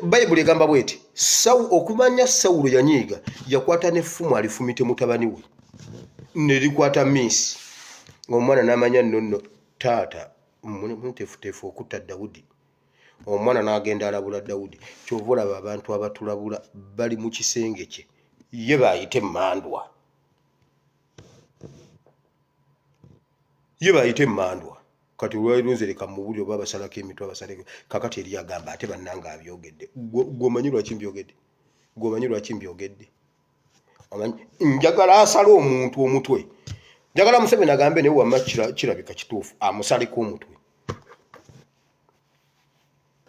Bayibuli egamba bweti okumanya Sawulo yanyiiga yakwata n'effumu alifumite mutabani we ne likwata Miisi omwana n'amanya nno taata mutefutefu okutta Dawudi omwana n'agenda alabula Dawudi kyova olaba abantu abatulabula bali mu kisenge kye ye bayite Mandwa kati olwalirunze leka mubuli oba basalako emitwe abasaleko kakati eri agamba ate bannanga abyogedde gwomanyi lwaki mbyogedde njagala asala omuntu omutwe njagala Museveni agambe naye wamma kirabika kituufu amusaleko omutwe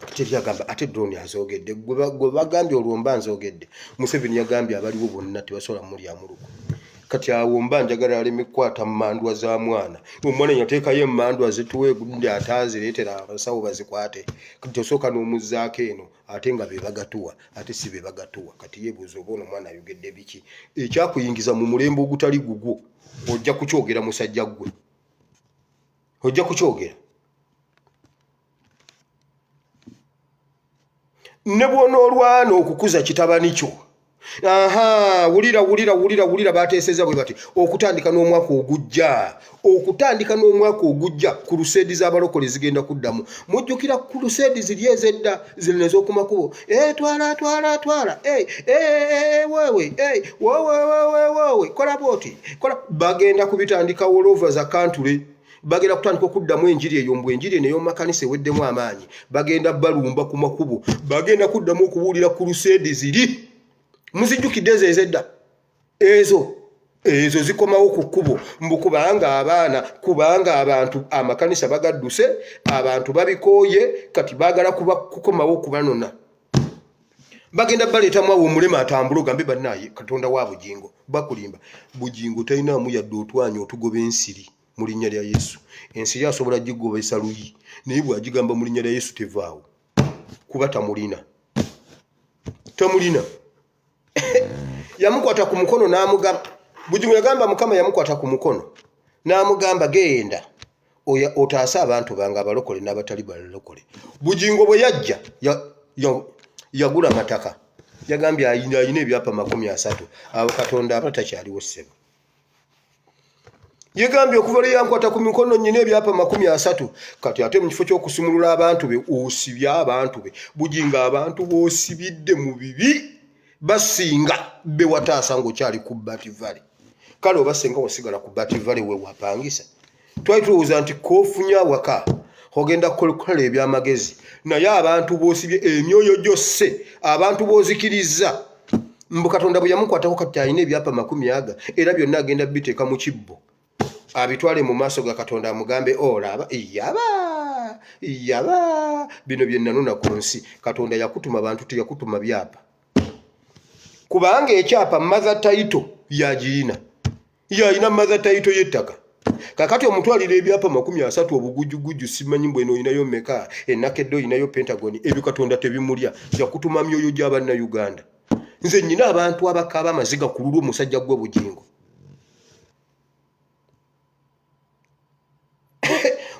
kati eri agamba ate drone azogedde gwe bagambye olwomba nzogedde Museveni yagambye abaliwo bonna tebasobola mulyamu kati awo mba njagala aleme kwata mmandwa za mwana omwana yateekayo emmandwa zituwe gundi atazireetera abasawo bazikwate kati tosooka n'omuzzaako eno ate nga bebagatuwa ate si bebagatuwa kati yeebuuza oba ono omwana ayogedde biki ekyakuyingiza mu mulembe ogutali gugwo ojja kukyogera musajja gwe ojja kukyogera ne bw'onoolwana okukuza kitabani kyo Aha, wulira bateeseza bwe bati okutandika n'omwaka ogujja crusade z'abalokole zigenda kuddamu. Mujjukira crusade ziri ezedda zirina ez'okumakubo twala wewe kola boti kola bagenda kubitandika all over the country. Bagenda kutandika okuddamu enjiri eyo mbwe enjiri eno ey'omumakanisa eweddemu amaanyi. Bagenda balumba ku makubo, bagenda kuddamu okubuulira crusade ziri. Muzijjukidde ezedda ezo zikomawo ku kkubo mbu kubanga abantu amakanisa bagadduse, abantu babikooye, kati baagala kukomawo kubanona. Bagenda baleetamu awo omulema atambula ogambe bannaye Katonda wa bugingo bakulimba. Bugingo talinaamu yadde otwanya otugoba ensiri mu linnya lya Yesu. Ensiri asobola gigobesa luyi naye bw'agigamba mu linnya lya Yesu tevaawo kuba tamulina. Yamukwata ku mukono n'amugamba, Bugingo yagamba Mukama yamukwata ku mukono n'amugamba genda otaasa abantu bange abalokole n'abatali balokole. Bugingo bwe yajja yagula mataka, yagambye ayina ebyapa 30. Abo Katonda abatakyaliwo ssebo. Yegambye okuva lwe yankwata ku mikono nnyina ebyapa 30. Kati ate mu kifo ky'okusumulula abantu be osibye abantu be. Bugingo abantu b'osibidde mu bibi basinga be wataasa ng'okyali ku Bati Valley. Kale oba senga osigala ku Bati Valley we wapangisa. Twali tulowooza nti k'ofunya waka ogenda kukola ebyamagezi, naye abantu b'osibye emyoyo gyose, abantu b'ozikiriza. Mbu Katonda bwe yamukwatako kati alina ebyapa 40 era byonna agenda biteeka mu kibbo abitwale mu maaso ga Katonda amugambe olaba yaba bino bye nanona ku nsi. Katonda yakutuma abantu teyakutuma byapa. Kubanga ekyapa mother title yagirina. Yalina mother title y'ettaka. Kakati omutwalira ebyapa 30 obugujjugujju simanyi mbweno oyinayo meka, enakeddo oyinayo Pentagon, ebyo Katonda tebimulya. Yakutuma myoyo gy'abanna Uganda. Nze nnyina abantu abakaaba amaziga ku lulwo omusajja gwe Bugingo.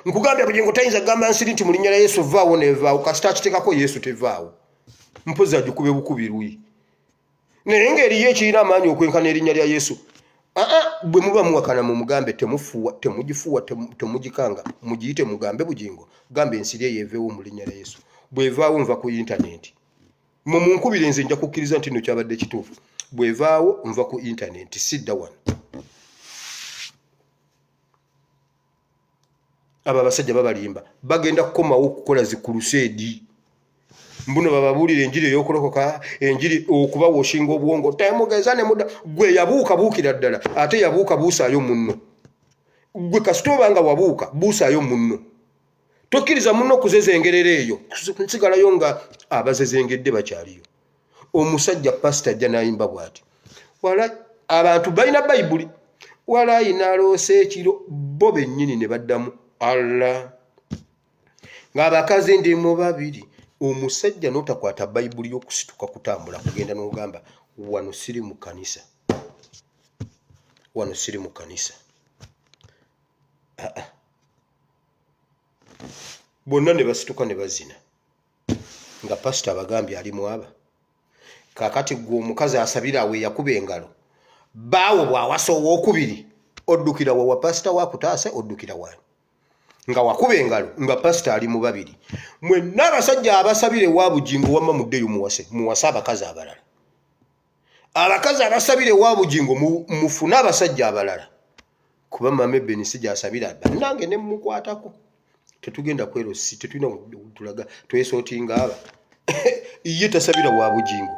Nkugambye Bugingo tayinza gamba nsiri nti mu linnya lya Yesu vaawo nevaawo, kasita kiteekako Yesu tevaawo. Mpozi agikube bukubi luyi. Naye ngeri ye kirina amaanyi okwenkana erinnya lya Yesu. Bwe muba muwakana mu mugambe temugifuwa temugikanga, mugiyite mugambe Bugingo, gambe ensiri eyo eveewo mu linnya lya Yesu. Bwevaawo nva ku internet. Munkubire nze nja kukkiriza nti nno kyabadde kituufu. Bwevaawo nva ku internet, sidda wano. Aba abasajja babalimba bagenda kukomawo okukola zi crusade. Mbuno bababuulira enjiri ey'okulokoka, enjiri okuba woshinga obwongo. Temugeza ne muda gwe yabuuka buukira ddala ate yabuuka buusaayo munno. Gwe kasita obanga wabuuka buusaayo munno. Tokkiriza munno okuzezengerera eyo. Nsigalayo nga abazezengedde bakyaliyo. Omusajja pastor ajja n'ayimba bw'ati. Wala abantu balina Bayibuli. Wala inaloose ekiro bo bennyini ne baddamu Allah. Ng'abakazi ndi mu babiri. Omusajja n'otakwata Bayibuli y'okusituka kutambula kugenda n'ogamba wano siri mu kanisa. Wano siri mu kanisa. Bonna ne basituka ne bazina. Nga pastor abagambye ali mwaba. Kakati gwe omukazi asabira awe yakuba engalo. Baawo bw'awasa owookubiri. Oddukira wa pastor wakutaase oddukira wani. Nga wakuba engalo nga pastor ali mu babiri. Mwenna abasajja abasabire wa Bugingo wamma muddeyo muwase abakazi abalala. Abakazi abasabire wa Bugingo mufune abasajja abalala. Kuba mame Benisi gy'asabira bannange ne mukwatako. Tetugenda kwerosi, tetulina tulaga twesootinga aba. Ye tasabira wa Bugingo.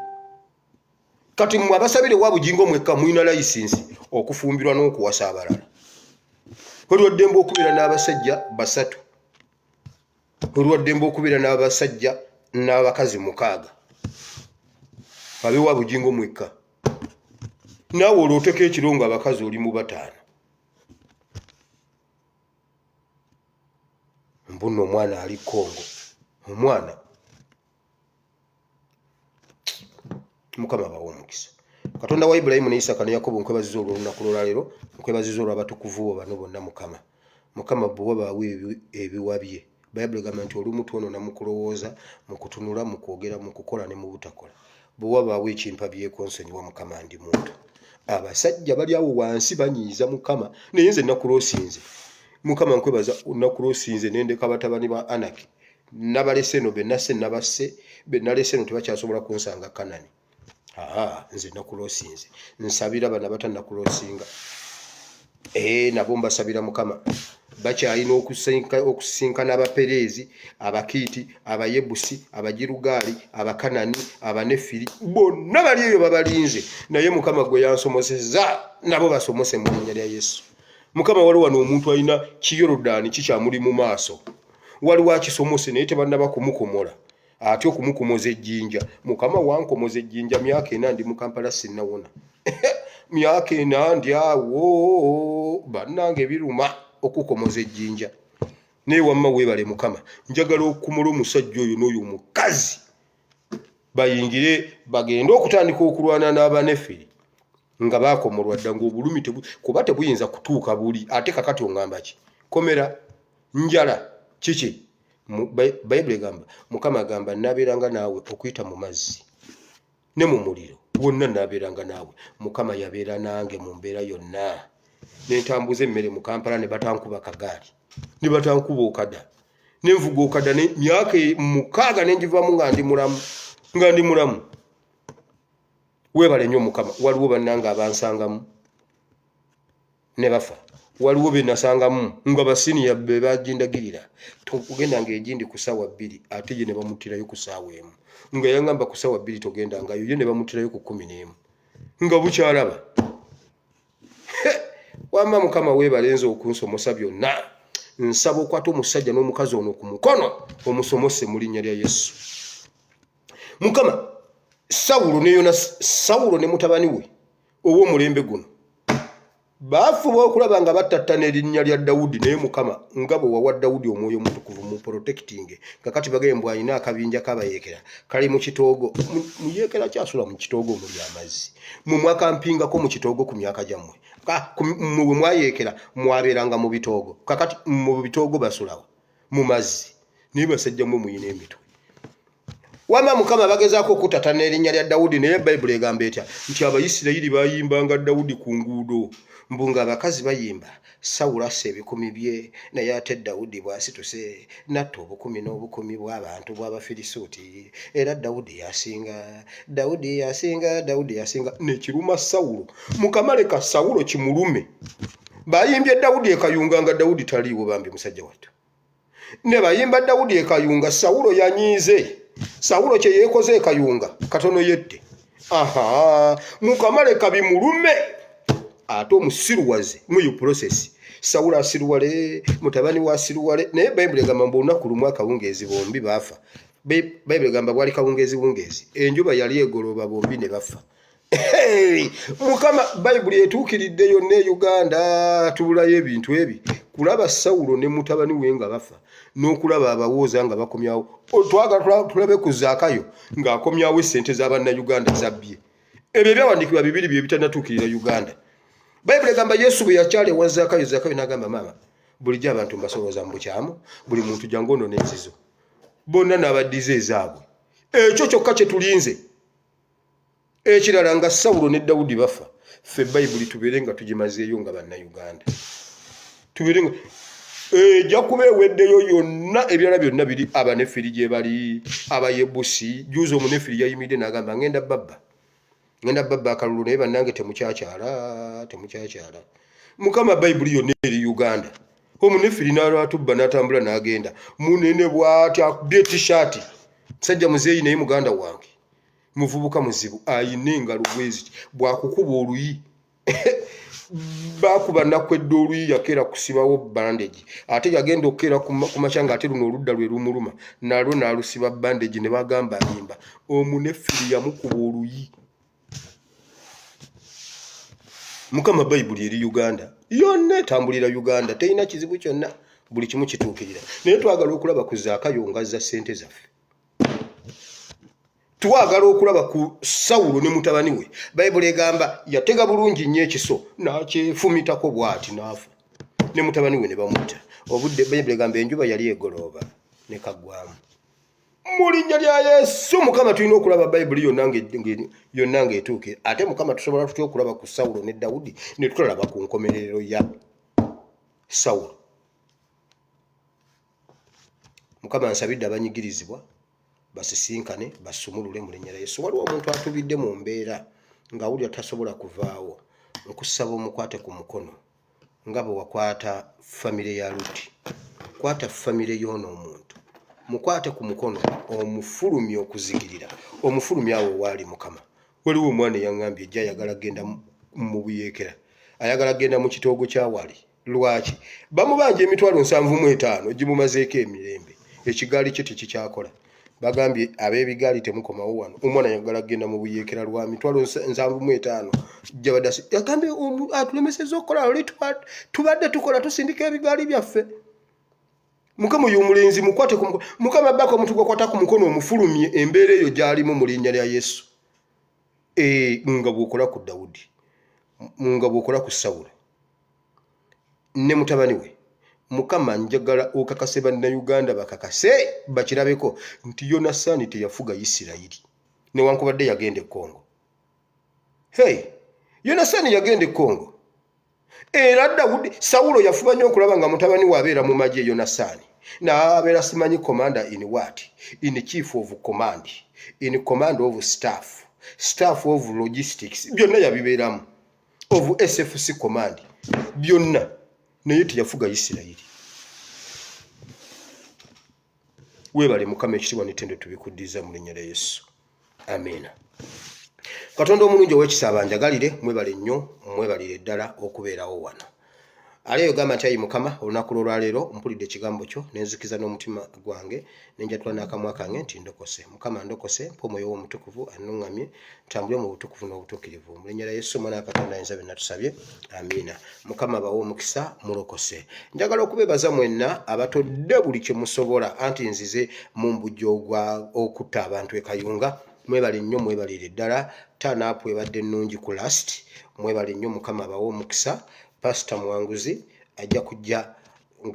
Kati mwe abasabire wa Bugingo mwekka mulina license okufumbirwa n'okuwasa abalala. Olwaddembe okubeera n'abasajja 3. Olwaddembe okubeera n'abasajja n'abakazi 6. Abewa Bugingo mwekka. Naawe olwoteka ekirongo abakazi oli mu 5. Mbuno omwana ali Kongo. Omwana Mukama bawo omukisa. Katonda wa Ibrahimu ne Isaka ne Yakobo nkwebaziza olw'olunaku lwaleero, nkwebaziza olw'abatukuvu bo bano bonna Mukama. Mukama bwe wabaawo ebiwabye. Bayibuli egamba nti olumu twonoona mu kulowooza, mu kutunula, mu kwogera, mu kukola ne mu butakola. bwewabaawo ekimpa byekonsonyiwa mukama ndi muntu. Abasajja bali awo wansi banyiiza mukama naye nze nakuloosinze mukama nkwebaza nakuloosinze nendeka batabani ba Anaki nabalese eno bennasse nabasse bennalese eno tebakyasobola kunsanga Kanani. Nze nakuloosinze nsabira bana batannakuloosinga nabo mbasabira mukama bakyalina okusinkana abapereezi abakiiti abayebusi abajirugaali abakanani abanefiri bonna bali eyo babalinze naye mukama gwe yansomoseza nabo basomose mu linnya lya Yesu. Mukama waliwo wano omuntu alina kiyorodani kikyamuli mu maaso waliwo akisomose naye tebannaba kumukomola ate okumukomoza ejjinja. Mukama wankomoza ejjinja myaka 4 ndi mu Kampala sinnawona myaka 4 ndi awo bannange biruma okukomoza ejjinja naye wamma weebale mukama. Njagala okukomola omusajja oyo n'oyo omukazi bayingire bagende okutandika okulwana n'abanefiri nga baakomolwa dda ng'obulumi kuba tebuyinza kutuuka buli ate kakati oŋŋamba ki komera njala kiki Bayibuli egamba mukama agamba naabeeranga naawe okuyita mu mazzi ne mu muliro wonna naabeeranga naawe. Mukama yabeera nange mu mbeera yonna nentambuza emmere mu Kampala ne batankuba kagaali ne batankuba okada ne nvuga okada ne myaka 6 ne njivaamu nga ndi mulamu. Weebale nnyo mukama. Waliwo bannanga abansangamu ne bafa waliwo be nasangamu nga basiniya be bajindagirira tokugenda ng'egindi ku ssaawa 2 ate ye ne bamutirayo ku ssaawa 1 nga yangamba ku ssaawa 2 togenda ngayo ye ne bamutirayo ku 11 nga bukyalaba. Wamma mukama weebalenze okunsomosa byonna nsaba okwata omusajja n'omukazi ono ku mukono omusomose mu linnya lya Yesu. Mukama Sawulo ne mutabani we ow'omulembe guno baafuba okulaba nga battattana erinnya lya Dawudi naye mukama nga bwe wawa Dawudi omwoyo omutukuvu mu protecting kakati bagembwa alina akabinja kabayeekera kali mu kitoogo muyeekera kyasula mu kitoogo omuli amazzi mumwakampingako mu kitoogo ku myaka gyammwe bwe mwayeekera mwabeeranga mu bitoogo kakati mu bitoogo basulawo mu mazzi naye basajja mmwe muyina emitwe. Wama mukama bagezaako okuttattana erinnya lya Dawudi naye Bayibuli egamba etya nti Abayisirayiri bayimbanga Dawudi ku nguudo mbunga abakazi bayimba Sawulo asse ebikumi bye naye ate Dawudi bw'asituse natta obukumi n'obukumi bw'abantu bw'Abafirisuuti era Dawudi yasinga nekiruma Sawulo. Mukama leka Sawulo kimulume bayimbye Dawudi ekayunga nga Dawudi taliiwo bambi musajja wattu ne bayimba Dawudi ekayunga Sawulo yanyiize Sawulo kye yeekoze ekayunga katono yette. Mukama leka bimulume ate omusiruwaze muyu process Sawulo asiruwale mutabani wa asiruwale naye Bayibuli egamba mbu olunaku lumu akawungeezi bombi baafa. Bayibuli egamba bwali kawungeezi enjuba yali egolooba bombi ne bafa. Mukama Bayibuli etuukiridde yonna e Uganda tubulayo ebintu ebi kulaba Sawulo ne mutabani we nga bafa n'okulaba abawooza nga bakomyawo twagala tulabe ku Zaakayo ng'akomyawo essente z'Abannayuganda zabbye. Ebyo byawandiikibwa 2 bye bitannatuukirira Uganda. Bayibuli egamba Yesu bwe yakyali ewa Zaakayo n'agamba maama bulijjo abantu mbasolooza mu bukyamu buli muntu jangu ono n'enzizo bonna n'abaddiza ezaabwe. Ekyo kyokka kye tulinze. Ekirala nga Sawulo ne Dawudi bafa ffe Bayibuli tubeere nga tugimazeeyo nga Bannayuganda tubeere nga ejja kuba eweddeyo yonna ebirala byonna biri abanefiri gye bali abayebusi. Juuzi omunefiri yayimiridde n'agamba ngenda babba akalulu naye bannange temukyakyala. Mukama Bayibuli yonna eri Uganda omunefiri n'alwatubba n'atambula n'agenda munene bw'atya bye t-shirt sajja muzeeyi naye muganda wange muvubuka muzibu ayina engalo bwezi bwakukuba oluyi bakuba nakwedde oluyi yakeera kusibawo bandage ate yagenda okukeera ku makyanga ate luno oludda lwe lumuluma nalwo n'alusiba bandage ne bagamba ayimba omunefiri yamukuba oluyi. Mukama Bayibuli eri Uganda yonna etambulira Uganda teyina kizibu kyonna buli kimu kituukirira naye twagala okulaba ku Zaakayo ngazza ssente zaffe. Twagala okulaba ku Sawulo ne mutabani we Bayibuli egamba yatega bulungi nnyo ekiso n'akyefumitako bw'ati n'afa ne mutabani we ne bamutta. Obudde Bayibuli egamba enjuba yali egolooba ne kaggwamu. mu linnya lya Yesu Mukama tulina okulaba Bayibuli yonna ng'etuuke. Ate Mukama tusobola tutya okulaba ku Sawulo ne Dawudi ne tulaba ku nkomerero ya Sawulo. Mukama nsabidde abanyigirizibwa basisinkane basumulule mu linnya lya Yesu. Waliwo omuntu atubidde mu mbeera ng'awulira tasobola kuvaawo. Nkusaba omukwate ku mukono nga bwe wakwata famire ya Lutti. Kwata famire y'ono omuntu. Mukwate ku mukono omufulumye okuzigirira. Omufulumye awo waali Mukama. Waliwo omwana eyaŋŋambye ejja ayagala genda mu buyeekera. Ayagala genda mu kitoogo kya wali. Lwaki? Bamubanja emitwalo 75 gimumazeeko emirembe. Ekigaali kye tekikyakola. Bagambye ab'ebigaali temukomawo wano. Omwana ayagala genda mu buyeekera lwa mitwalo 75 jabadasi. Yagambye atulemesezza okukola oli tubadde tukola tusindika ebigaali byaffe. Mukama uyu omulenzi mukwate ku mukono. Mukama bako omuntu gwakwata ku mukono omufulumye embeera eyo gy'alimu mu linnya lya Yesu. Nga bw'okola ku Dawudi. Nga bw'okola ku Sawulo. Ne mutabani we. Mukama njagala okakase bannayuganda bakakase bakirabeko nti Yonasaani teyafuga Isirayiri newankubadde yagenda e Kongo. Yonasaani yagenda e Kongo. Era Dawudi Sawulo yafuba nnyo okulaba nga mutabani we abeera mu magye Yonasaani. N'abeera simanyi commander in what? In chief of command. In command of staff. Staff of logistics. Byonna yabibeeramu. Of SFC command. Byonna. Naye teyafuga Isirayiri. Weebale Mukama ekitiibwa n'ettendo tubikuddiza mu linnya lya Yesu. Amiina. Katonda omulungi ow'ekisa abanjagalire mwebale nnyo mwebalire ddala okubeerawo wano. Aleero gamba nti ayi Mukama olunaku lw'olwaleero mpulidde ekigambo kyo nenzikiza n'omutima gwange nenjatula n'akamwa kange nti ndokose. Mukama ndokose mpa omwoyo w'omutukuvu annuŋŋamye ntambule mu butukuvu n'obutuukirivu. Mu linnya lya Yesu Omwana wa Katonda ayinza byonna tusabye. Amiina. Mukama bawe omukisa mulokose. Njagala okubeebaza mwenna abatodde buli kye musobola anti nzize mu mbujjo okutta abantu e Kayunga. Mwebale nnyo mwebalire ddala. Tanaapu ebadde nnungi ku last. Mwebale nnyo Mukama bawe omukisa. Pastor Mwanguzi ajja kujja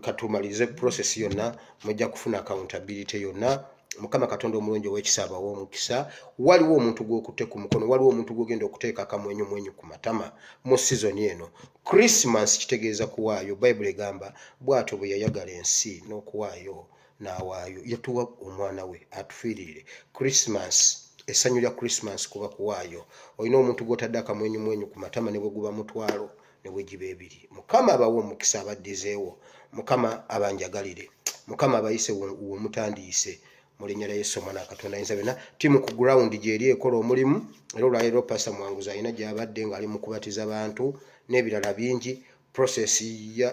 katumalize process yonna mujja kufuna accountability yonna. Mukama Katonda omulungi ow'ekisa abawe omukisa. Waliwo omuntu gw'okutte ku mukono, waliwo omuntu gw'ogenda okuteeka akamwenyu ku matama mu season eno. Christmas kitegeeza kuwaayo. Bible egamba bw'atyo bwe yayagala ensi n'okuwaayo n'awaayo. Yatuwa omwana we atufiirire. Christmas essanyu lya Christmas kuba kuwaayo. Olina omuntu gw'otadde akamwenyu ku matama ne bwe guba mutwalo ne bwe giba ebiri. Mukama abawe omukisa abaddizeewo. Mukama abanjagalire. Mukama abayise we mutandiise. Mu linnya lya Yesu Omwana wa Katonda ayinza byonna. Tiimu ku ground gy'eri ekola omulimu. Era olwaleero Pastor Mwanguzi alina gy'abadde ng'ali mu kubatiza bantu n'ebirala bingi. Process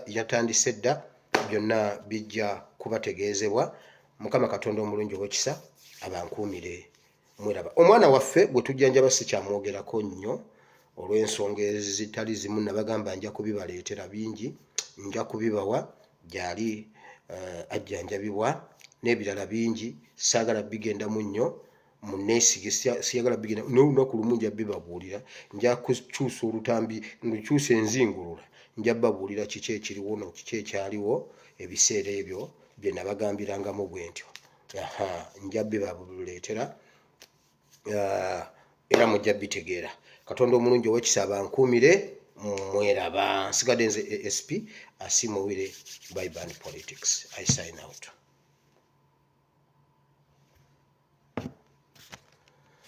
yatandise dda. Byonna bijja kubategeezebwa. Mukama Katonda omulungi ow'ekisa abankuumire. Mweraba. Omwana waffe bwe tujjanjaba sikyamwogerako nnyo olw'ensonga ezitali zimu nabagamba nja kubibaleetera bingi. Nja kubibawa gyali ajjanjabibwa n'ebirala bingi. Saagala bigendamu nnyo mu neesige siyagala bigenda n'olunaku lumu nja bibabuulira. Nja kukyusa olutambi nkukyusa enzingulula. Nja babuulira kiki ekiriwo no kiki ekyaliwo ebiseera ebyo bye nabagambirangamu bwe ntyo. Nja bibabuuleetera era mujja bitegeera. Katonda omulungi ow'ekisa abankuumire. Mweraba. Nsigadde nze ASP Asiimowire Bible and Politics. I sign out.